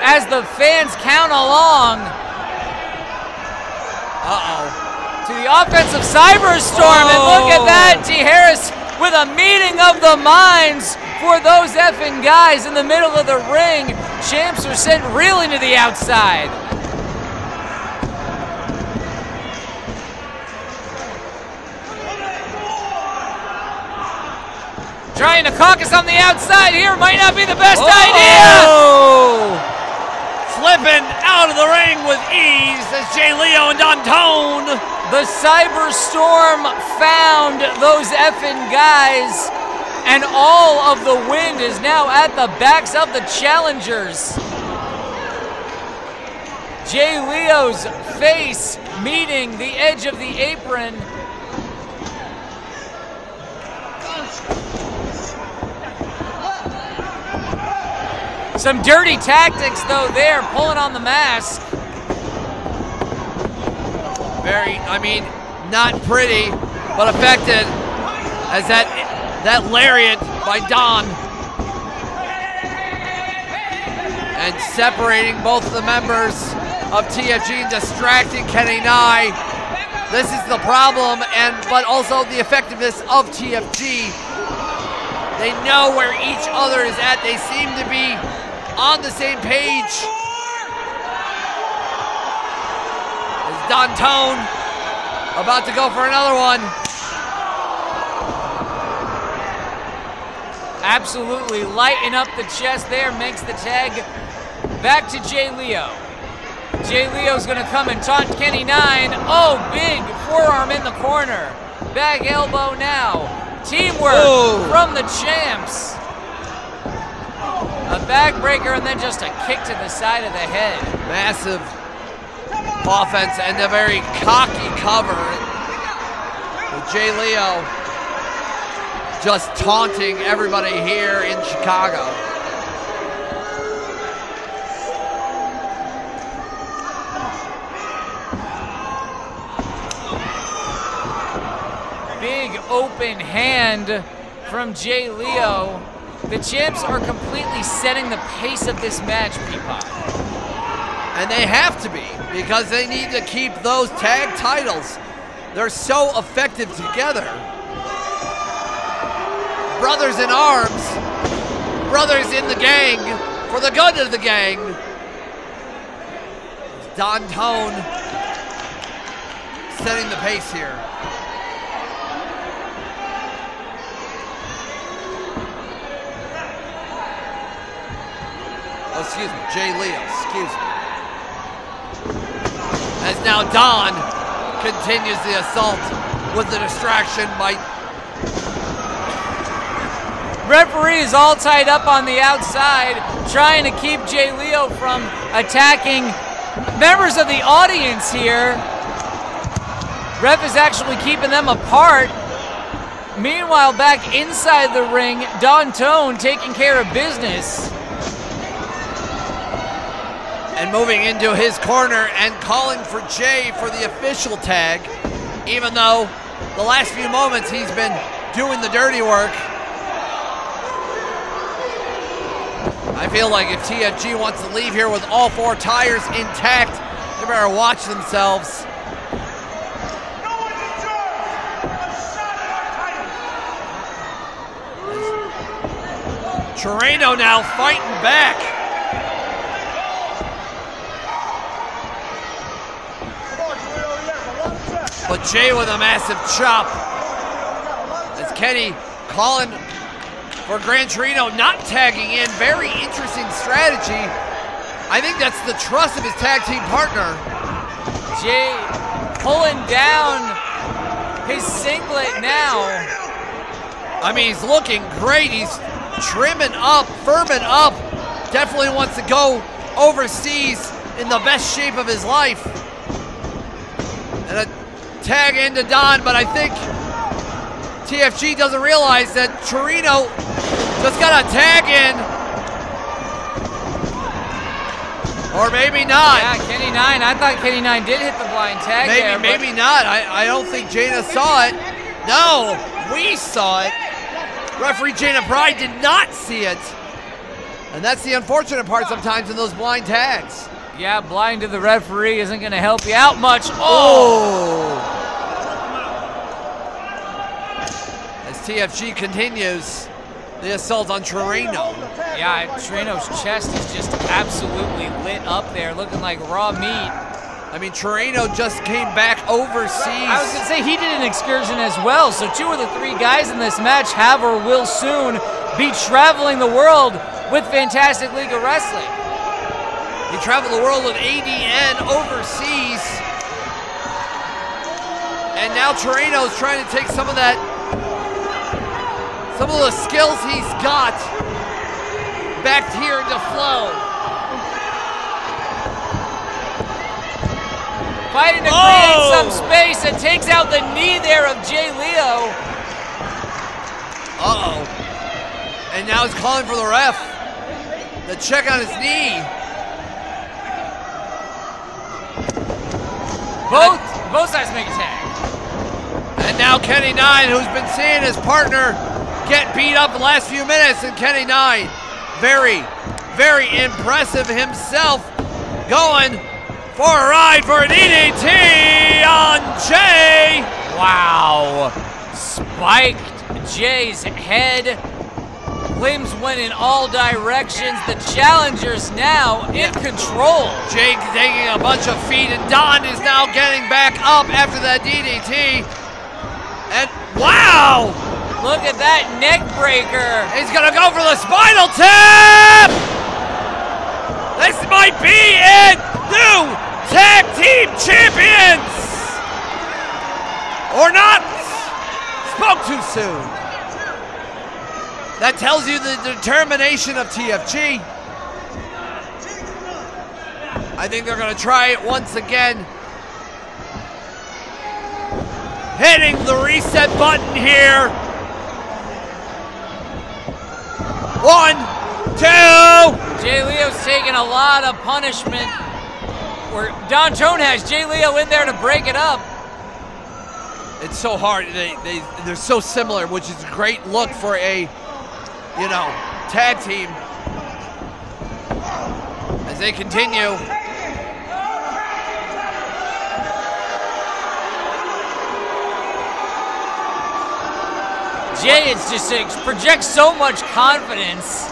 as the fans count along. To the offensive Cyberstorm, and look at that, T. Harris with a meeting of the minds for those effing guys in the middle of the ring. Champs are sent reeling to the outside. Trying to caucus on the outside here might not be the best idea. Flipping out of the ring with ease as Jay Leo and Dantone. The Cyberstorm found those effing guys, and all of the wind is now at the backs of the challengers. Jay Leo's face meeting the edge of the apron. Some dirty tactics, though, there, pulling on the mask. Not pretty, but effective as that lariat by Don. And separating both of the members of TFG and distracting Kenny Nye. This is the problem, but also the effectiveness of TFG. They know where each other is at. They seem to be on the same page. Is Dantone about to go for another one? Absolutely lighting up the chest there, makes the tag back to Jay Leo. Jay Leo's gonna come and taunt Kenny Nine. Oh, big forearm in the corner. Back elbow now. Teamwork from the champs. A backbreaker and then just a kick to the side of the head. Massive offense and a very cocky cover with Jay Leo just taunting everybody here in Chicago. Big open hand from Jay Leo. The champs are completely setting the pace of this match, Peapod. And they have to be, because they need to keep those tag titles. They're so effective together. Brothers in arms, brothers in the gang, for the good of the gang. Dantone setting the pace here. Oh, excuse me, Jay Leo, excuse me. As now Don continues the assault with the distraction by... Referee is all tied up on the outside, trying to keep Jay Leo from attacking members of the audience here. Ref is actually keeping them apart. Meanwhile, back inside the ring, Dantone taking care of business. And moving into his corner and calling for Jay for the official tag, even though the last few moments he's been doing the dirty work. I feel like if TFG wants to leave here with all 4 tires intact, they better watch themselves. Toreno now fighting back. But Jay with a massive chop. As Kenny calling for Gran Torino not tagging in. Very interesting strategy. I think that's the trust of his tag team partner. Jay pulling down his singlet now. I mean, he's looking great. He's trimming up, firming up. Definitely wants to go overseas in the best shape of his life. And a tag into Don, but I think TFG doesn't realize that Torino just got a tag in. Or maybe not. Yeah, Kenny 9. I thought Kenny 9 did hit the blind tag there. Maybe not. I don't think Jaina saw it. No, we saw it. Referee Jaina Pride did not see it. And that's the unfortunate part sometimes in those blind tags. Yeah, blind to the referee isn't going to help you out much. Oh! As TFG continues the assault on Torino. Yeah, Torino's chest is just absolutely lit up there, looking like raw meat. I mean, Torino just came back overseas. I was going to say, he did an excursion as well, so 2 of the 3 guys in this match have or will soon be traveling the world with Fantastic League of Wrestling. He traveled the world with ADN overseas. And now Torino's trying to take some of that, some of the skills he's got back here into flow. Fighting to create some space and takes out the knee there of Jay Leo. Uh-oh. And now he's calling for the ref to check on his knee. Both sides make a tag. And now Kenny 9, who's been seeing his partner get beat up in the last few minutes, and Kenny 9, very, very impressive himself, going for a ride for an EDT on Jay. Wow. Spiked Jay's head. Limbs went in all directions. The challenger's now in control. Jay taking a bunch of feet, and Don is now getting back up after that DDT. And wow! Look at that neck breaker. He's gonna go for the spinal tap! This might be it! New tag team champions! Or not! Spoke too soon. That tells you the determination of TFG. I think they're gonna try it once again. Hitting the reset button here. 1, 2. Jay Leo's taking a lot of punishment. Where Don Tone has Jay Leo in there to break it up. It's so hard. They're so similar, which is a great look for a, you know, tag team. As they continue. Jay, it's just projects so much confidence.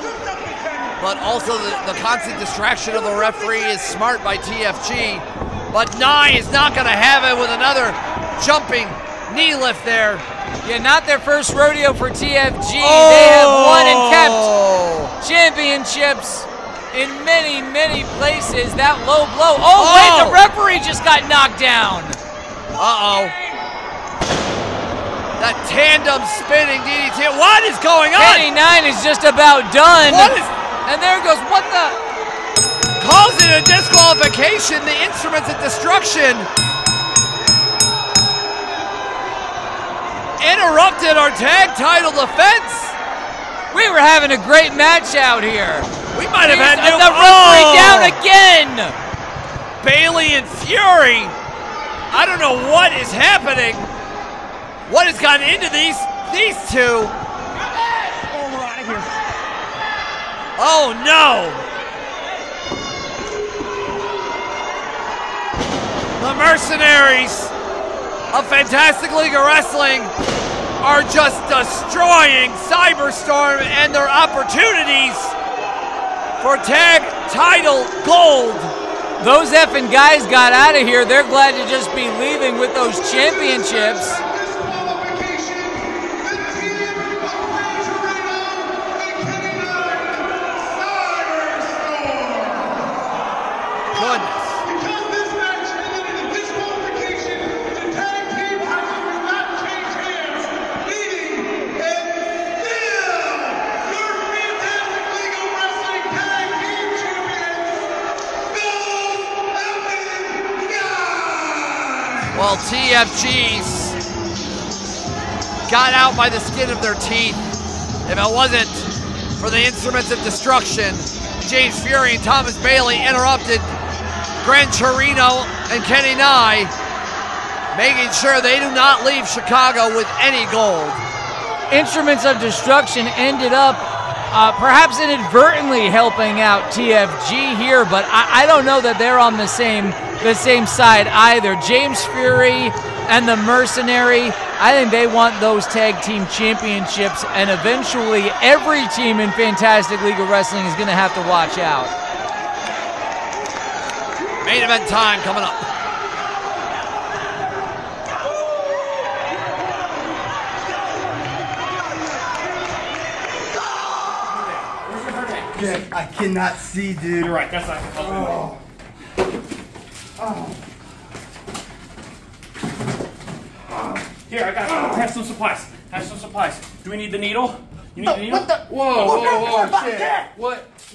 But also the constant distraction of the referee is smart by TFG. But Nye is not going to have it with another jumping knee lift there. Yeah, not their first rodeo for TFG. They have won and kept championships in many, many places. That low blow. Wait, the referee just got knocked down. Uh-oh. That tandem spinning DDT. What is going on? Kenny 9 is just about done. What is... And there goes, what the? Calls it a disqualification. The instruments of destruction interrupted our tag title defense. We were having a great match out here. We might have had the referee down again. Bailey and Fury. I don't know what is happening. What has gotten into these two? Oh, we're out of here. Oh no! The Mercenaries of Fantastic League of Wrestling are just destroying Cyberstorm and their opportunities for tag title gold. Those effing guys got out of here. They're glad to just be leaving with those championships. Well, TFG's got out by the skin of their teeth. If it wasn't for the instruments of destruction, James Fury and Thomas Bailey interrupted Gran Torino and Kenny Nye, making sure they do not leave Chicago with any gold. Instruments of Destruction ended up perhaps inadvertently helping out TFG here, but I don't know that they're on the same side either. James Fury and the Mercenary, I think they want those tag team championships, and eventually every team in Fantastic League of Wrestling is going to have to watch out. Main event time coming up. I cannot see, dude. You're right, that's not helping. Here, I have some supplies. Do we need the needle? You need the needle? Whoa, shit.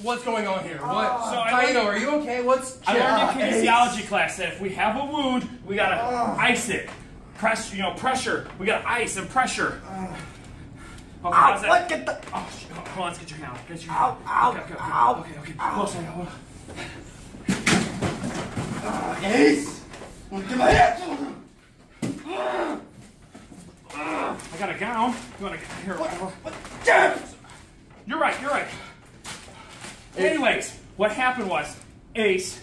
What's going on here? So Taino, are you okay? I learned in kinesiology class that if we have a wound, we gotta ice it. Pressure. We gotta ice and pressure. Okay, how's that? Get the... Oh, shit. Hold on, let's get your hand. Okay. Close now. Ace! Get my hand! I got a gown. You wanna get here? Damn! You're right. Anyways, what happened was Ace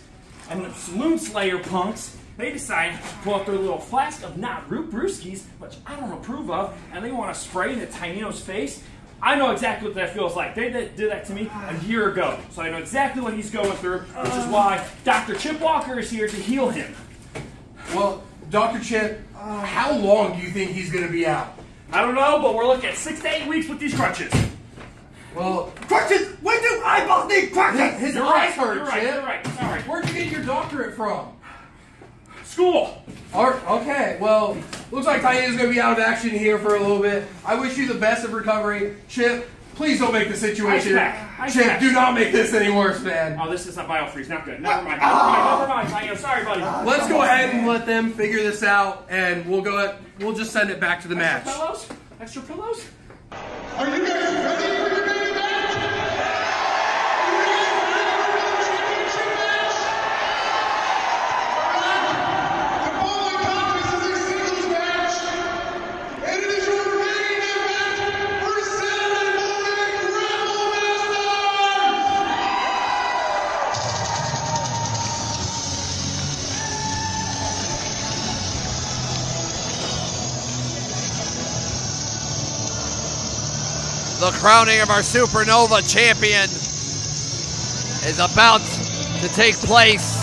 and the Saloon Slayer punks, they decided to pull out their little flask of not root brewskis, which I don't approve of, and they want to spray into Taino's face. I know exactly what that feels like. They did that to me a year ago, so I know exactly what he's going through, which is why Dr. Chip Walker is here to heal him. Well, Dr. Chip, how long do you think he's going to be out? I don't know, but we're looking at 6 to 8 weeks with these crutches. Well, crutches! When do eyeballs need crutches? His eyes hurt, You're Chip. right. Sorry. Where'd you get your doctorate from? School. Okay, well, looks like Taino's going to be out of action here for a little bit. I wish you the best of recovery. Chip, please don't make the situation. Chip, do not make this any worse, man. Oh, this is not biofreeze. Not good. Never mind, Taino. Sorry, buddy. Let's go ahead and let them figure this out, and we'll just send it back to the match. Extra pillows? Are you guys ready for the main event? Are you guys ready for the championship match? The following contest is a singles match, and it is your main event for Saturday morning Grapple Masters! The crowning of our Supernova champion is about to take place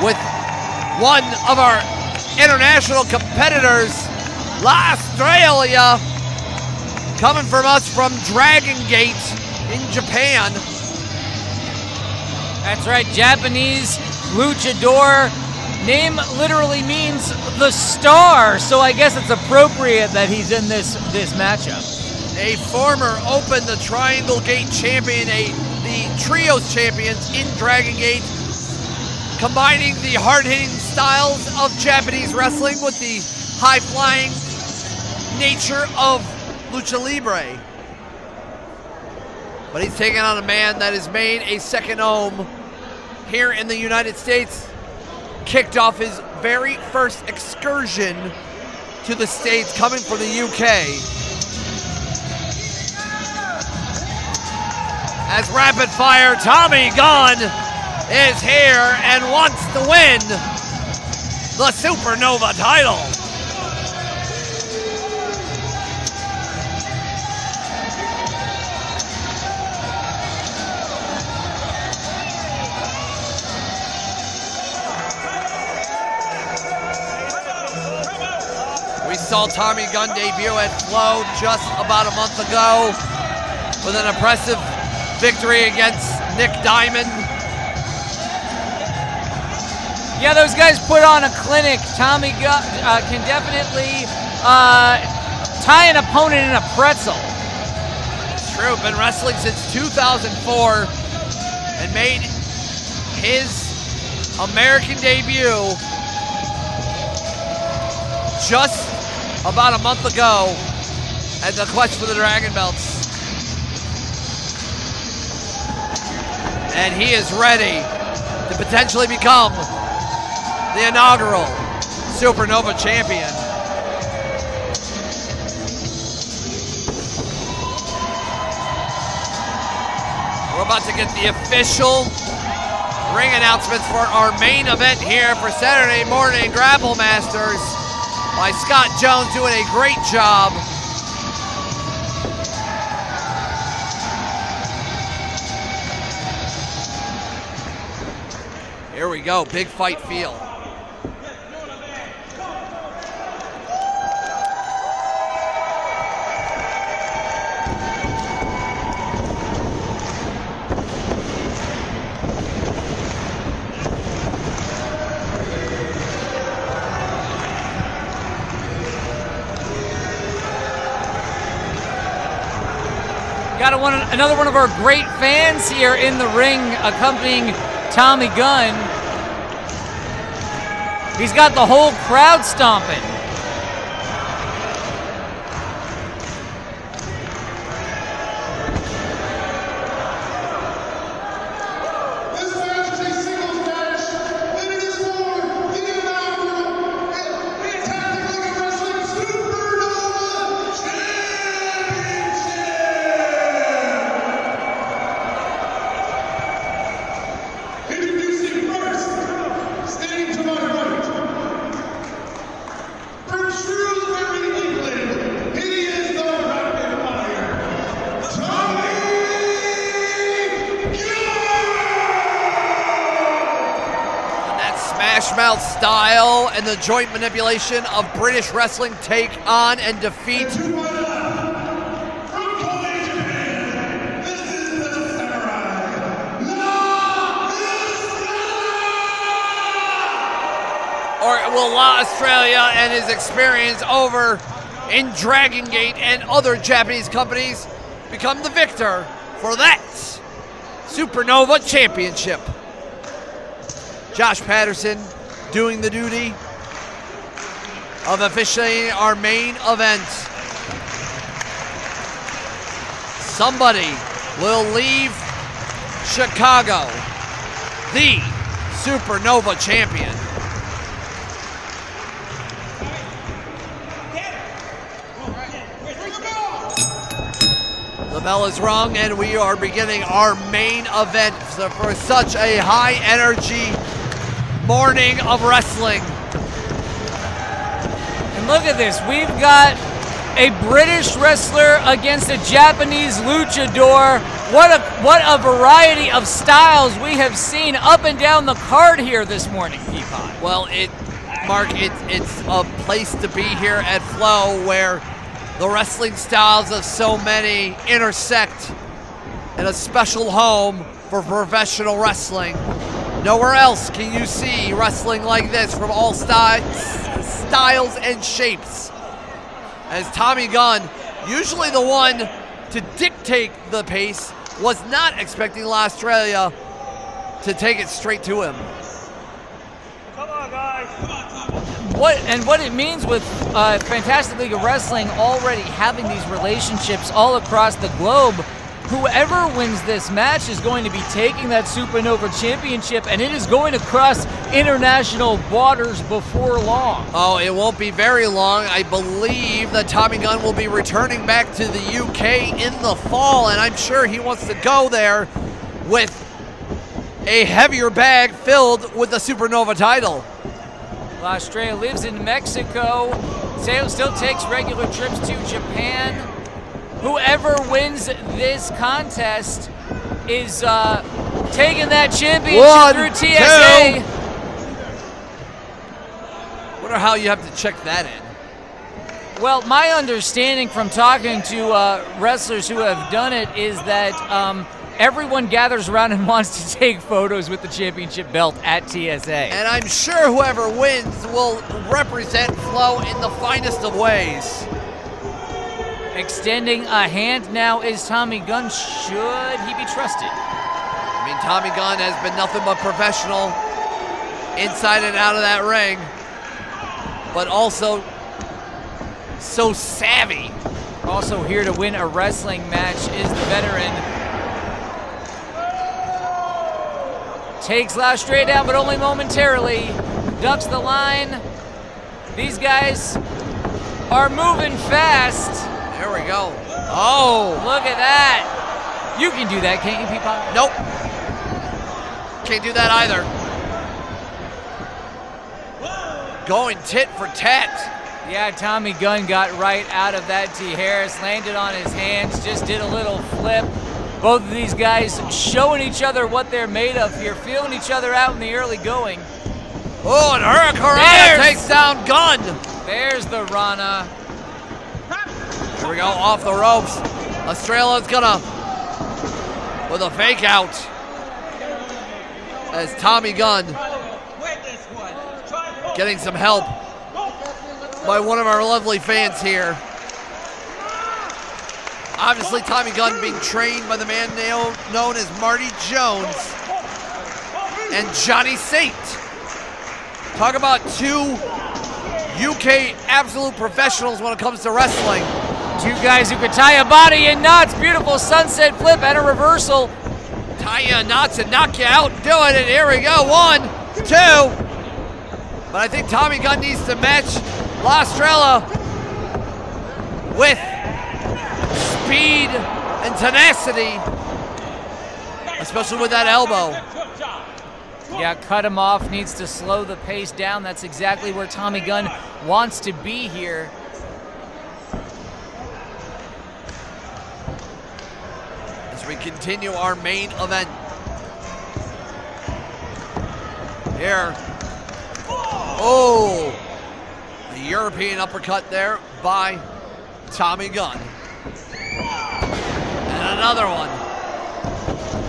with one of our international competitors, Estrella, coming from us from Dragon Gate in Japan. That's right, Japanese luchador. Name literally means the star, so I guess it's appropriate that he's in this matchup. A former Open the Triangle Gate champion, the Trios champions in Dragon Gate, combining the hard-hitting styles of Japanese wrestling with the high-flying nature of Lucha Libre. But he's taking on a man that has made a second home here in the United States. Kicked off his very first excursion to the States, coming from the UK. As rapid fire, Tommy Gunn is here and wants to win the Supernova title. We saw Tommy Gunn debut at Flow just about a month ago with an impressive victory against Nick Diamond. Yeah, those guys put on a clinic. Tommy Gunn can definitely tie an opponent in a pretzel. It's true, been wrestling since 2004 and made his American debut just about a month ago at the quest for the Dragon Belts. And he is ready to potentially become the inaugural Supernova champion. We're about to get the official ring announcements for our main event here for Saturday morning Grapple Masters by Scott Jones, doing a great job. Here we go, big fight feel. Got another one of our great fans here in the ring accompanying Tommy Gunn. He's got the whole crowd stomping. This match is a singles match, and it is for the inaugural Fantastic League of Wrestling Supernova Championship! Introducing first, standing to my right, from Shrewsbury, England, he is the Rapid Fire, Tommy That smash mouth style and the joint manipulation of British wrestling take on and defeat. To my left, from Kobe, Japan, this is the Samurai, La Estrella and his experience over in Dragon Gate and other Japanese companies become the victor for that Supernova Championship. Josh Patterson doing the duty of officiating our main event. Somebody will leave Chicago, the Supernova champion. The bell is rung and we are beginning our main event for such a high energy morning of wrestling. And look at this, we've got a British wrestler against a Japanese luchador. What a variety of styles we have seen up and down the card here this morning, Peapod. Well, Mark, it's a place to be here at Flow where the wrestling styles of so many intersect in a special home for professional wrestling. Nowhere else can you see wrestling like this from all styles and shapes. As Tommy Gunn, usually the one to dictate the pace, was not expecting La Estrella to take it straight to him. Come on, guys. What it means with Fantastic League of Wrestling already having these relationships all across the globe, whoever wins this match is going to be taking that Supernova Championship, and it is going to cross international waters before long. Oh, it won't be very long. I believe that Tommy Gunn will be returning back to the UK in the fall, and I'm sure he wants to go there with a heavier bag filled with the Supernova title. La Estrella lives in Mexico, still takes regular trips to Japan. Whoever wins this contest is taking that championship through TSA. Wonder how you have to check that in. Well, my understanding from talking to wrestlers who have done it is that everyone gathers around and wants to take photos with the championship belt at TSA. And I'm sure whoever wins will represent Flow in the finest of ways. Extending a hand now is Tommy Gunn. Should he be trusted? I mean, Tommy Gunn has been nothing but professional inside and out of that ring, but also so savvy. Also here to win a wrestling match is the veteran. Takes Lau straight down, but only momentarily. Ducks the line. These guys are moving fast. There we go. Oh, look at that. You can do that, can't you, Peapod? Nope. Can't do that either. Going tit for tat. Yeah, Tommy Gunn got right out of that. T. Harris landed on his hands, just did a little flip. Both of these guys showing each other what they're made of here, feeling each other out in the early going. Oh, and Hurricane takes down Gunn. There's the Rana. Here we go, off the ropes. Estrella's gonna, with a fake out, as Tommy Gunn getting some help by one of our lovely fans here. Obviously, Tommy Gunn being trained by the man known as Marty Jones and Johnny Saint. Talk about two UK absolute professionals when it comes to wrestling. Two guys who could tie a body in knots. Beautiful sunset flip and a reversal. Tie you in knots and knock you out and do it. And here we go. 1, 2. But I think Tommy Gunn needs to match La Estrella with speed and tenacity, especially with that elbow. Yeah, cut him off, needs to slow the pace down. That's exactly where Tommy Gunn wants to be here. As we continue our main event. Here. Oh, the European uppercut there by Tommy Gunn. And another one.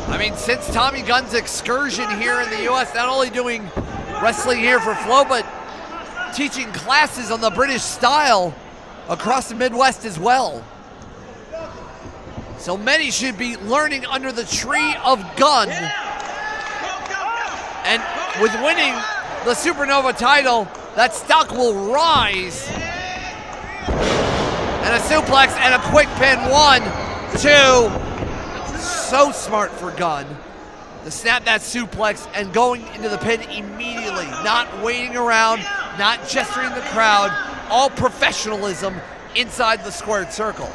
I mean, since Tommy Gunn's excursion here in the U.S., not only doing wrestling here for Flow, but teaching classes on the British style across the Midwest as well. So many should be learning under the tree of Gunn. And with winning the Supernova title, that stock will rise. And a suplex and a quick pin. 1, 2. So smart for Gunn to snap that suplex and going into the pin immediately, not waiting around, not gesturing the crowd, all professionalism inside the squared circle.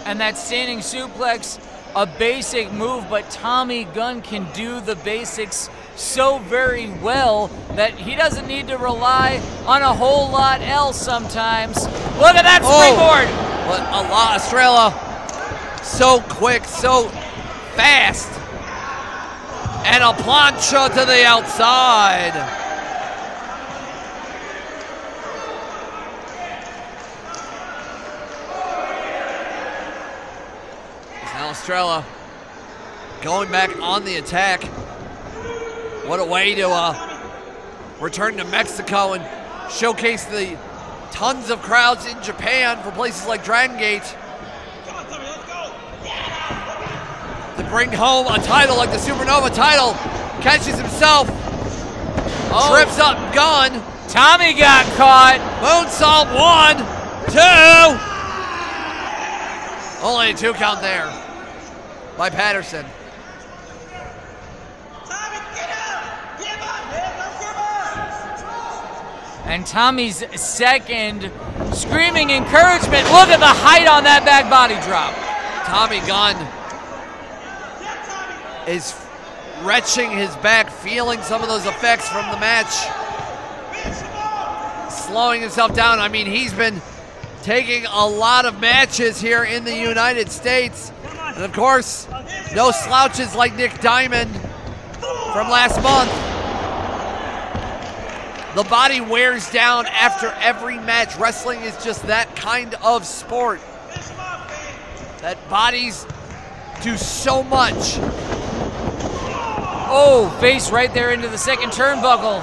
And that standing suplex, a basic move, but Tommy Gunn can do the basics so very well that he doesn't need to rely on a whole lot else sometimes. Look at that springboard! But La Estrella, so quick, so fast. And a plancha to the outside. Now Estrella going back on the attack. What a way to return to Mexico and showcase the tons of crowds in Japan for places like Dragon Gate. To bring home a title like the Supernova title. Catches himself. Trips up Gunn. Tommy got caught. Moonsault. 1, 2. Only a 2 count there by Patterson. And Tommy's second, screaming encouragement. Look at the height on that back body drop. Tommy Gunn is retching his back, feeling some of those effects from the match. Slowing himself down. I mean, he's been taking a lot of matches here in the United States. And of course, no slouches like Nick Diamond from last month. The body wears down after every match. Wrestling is just that kind of sport. That bodies do so much. Oh, face right there into the second turnbuckle.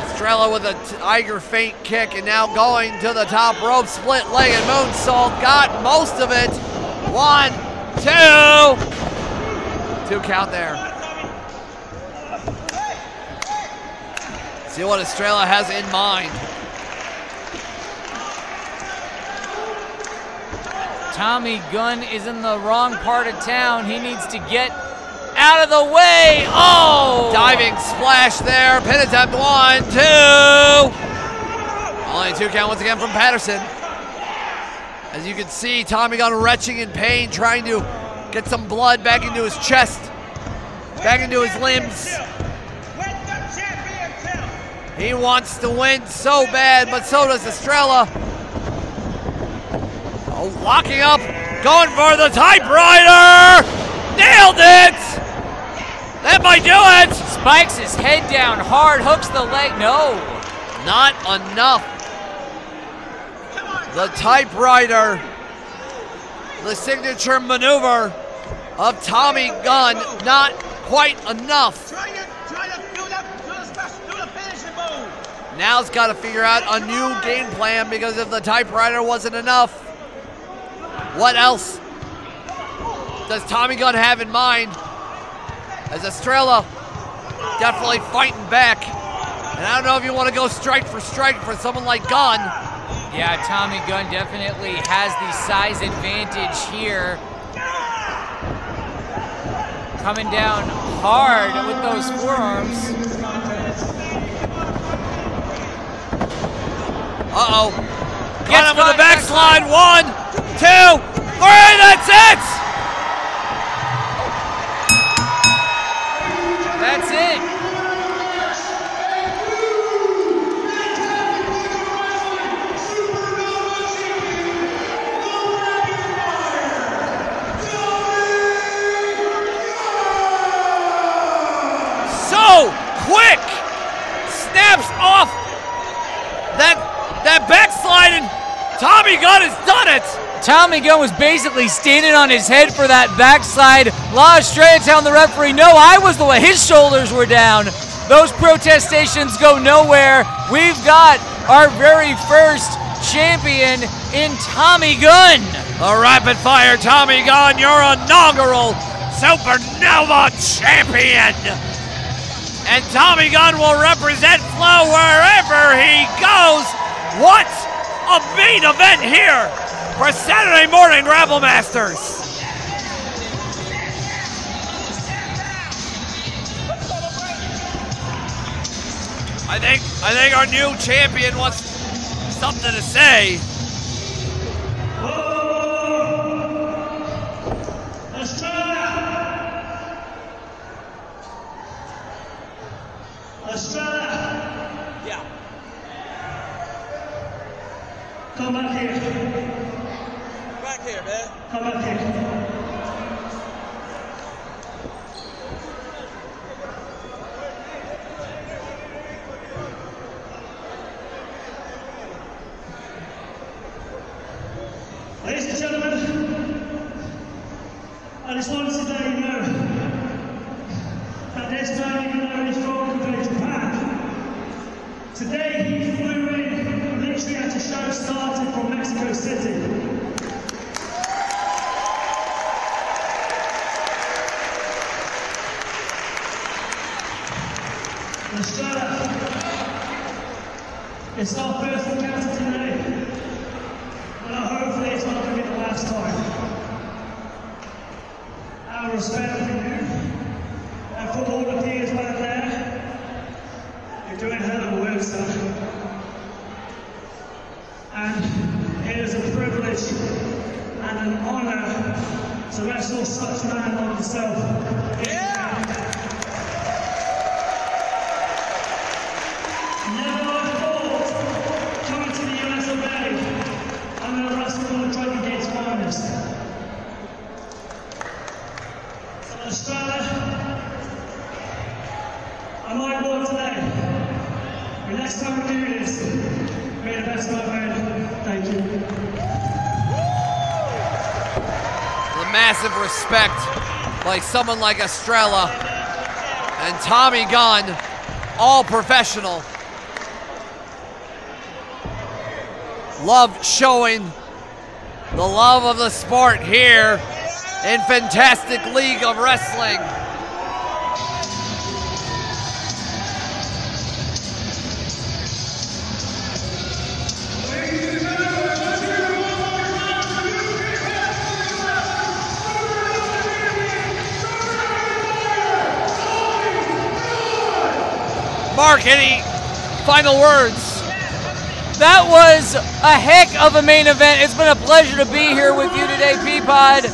Estrella with a tiger feint kick and now going to the top rope. Split leg and moonsault. Got most of it. 1, 2. 2 count there. See what Estrella has in mind. Tommy Gunn is in the wrong part of town. He needs to get out of the way. Oh! Diving splash there. Pin attempt. 1, 2. Only 2 count once again from Patterson. As you can see, Tommy Gunn retching in pain, trying to get some blood back into his chest, back into his limbs. He wants to win so bad, but so does Estrella. Oh, locking up, going for the typewriter! Nailed it! That might do it! Spikes his head down hard, hooks the leg. No. Not enough. The typewriter, the signature maneuver of Tommy Gunn, not quite enough. Now's got to figure out a new game plan, because if the typewriter wasn't enough, what else does Tommy Gunn have in mind? As Estrella definitely fighting back. And I don't know if you want to go strike for someone like Gunn. Yeah, Tommy Gunn definitely has the size advantage here. Coming down hard with those forearms. Uh-oh. Got him with the backslide. 1, 2, 3, that's it! That's it. So quick! Snaps off that backslide, and Tommy Gunn has done it! Tommy Gunn was basically standing on his head for that backside. La Estrella telling the referee, no, I was the one. His shoulders were down. Those protestations go nowhere. We've got our very first champion in Tommy Gunn. A rapid fire Tommy Gunn, your inaugural Supernova champion. And Tommy Gunn will represent Flow wherever he goes. What a main event here for Saturday morning Grapple Masters. I think our new champion wants something to say. Estrella! Yeah. Come back here. Back here, man. Come back here. Ladies and gentlemen, I just wanted to let you know that this man, even though he's from Japan, today he flew in, literally had to show started from Mexico City. Estrella, it's our first encounter today, and hopefully it's not going to be the last time. Our respect for you, and for all the peers back there, you're doing hell of a work, sir. And it is a privilege and an honor to wrestle such a man like yourself. Never I thought, coming to the US of A, I'm going to wrestle for the Dragon Gate's finest. So Estrella, I might walk today, but next time we do this, may the best my friend. Thank you. The massive respect by someone like Estrella and Tommy Gunn, all professional. Love showing the love of the sport here in Fantastic League of Wrestling. Mark, any final words? That was a heck of a main event. It's been a pleasure to be here with you today, Peapod.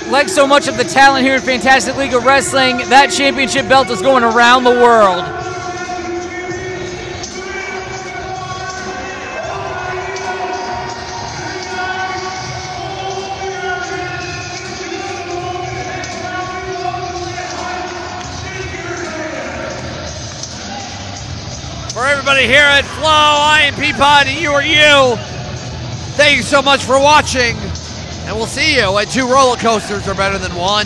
Like so much of the talent here in Fantastic League of Wrestling, that championship belt is going around the world. For everybody here at Flow, I am Peapod, and you are you. Thank you so much for watching, and we'll see you at 2 roller coasters are better than 1.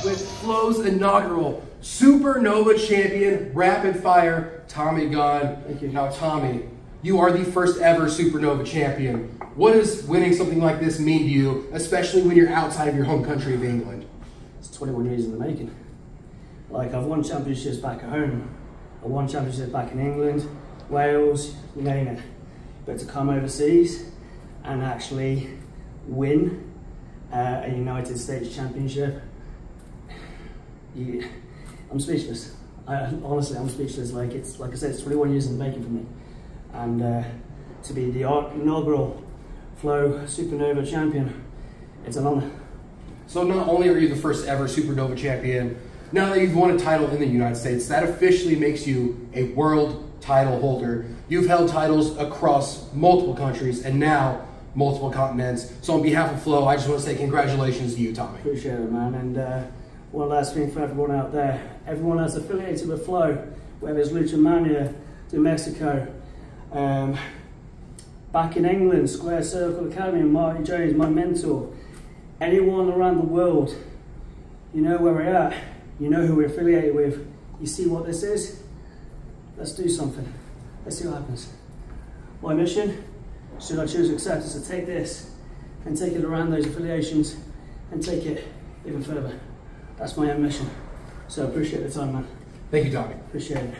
With Flow's inaugural Supernova champion, rapid fire, Tommy Gunn. Thank you. Now, Tommy, you are the first ever Supernova champion. What does winning something like this mean to you, especially when you're outside of your home country of England? It's 21 years in the making. Like, I've won championships back at home. I won championships back in England, Wales, you name it. But to come overseas and actually win a United States championship, I'm speechless. Honestly, I'm speechless. Like I said, it's 21 years in the making for me. And to be the inaugural Flow Supernova champion, it's an honor. So not only are you the first ever Supernova champion, now that you've won a title in the United States, that officially makes you a world title holder. You've held titles across multiple countries and now multiple continents. So on behalf of Flow, I just want to say congratulations to you, Tommy. Appreciate it, man. And one last thing for everyone out there. Everyone that's affiliated with Flow, whether it's Lucha Mania, to Mexico, back in England, Square Circle Academy, Marty Jones, my mentor, anyone around the world, you know where we're at, you know who we're affiliated with, you see what this is? Let's do something. Let's see what happens. My mission, should I choose to accept, is to take this and take it around those affiliations and take it even further. That's my own mission. So I appreciate the time, man. Thank you, Tommy. Appreciate it.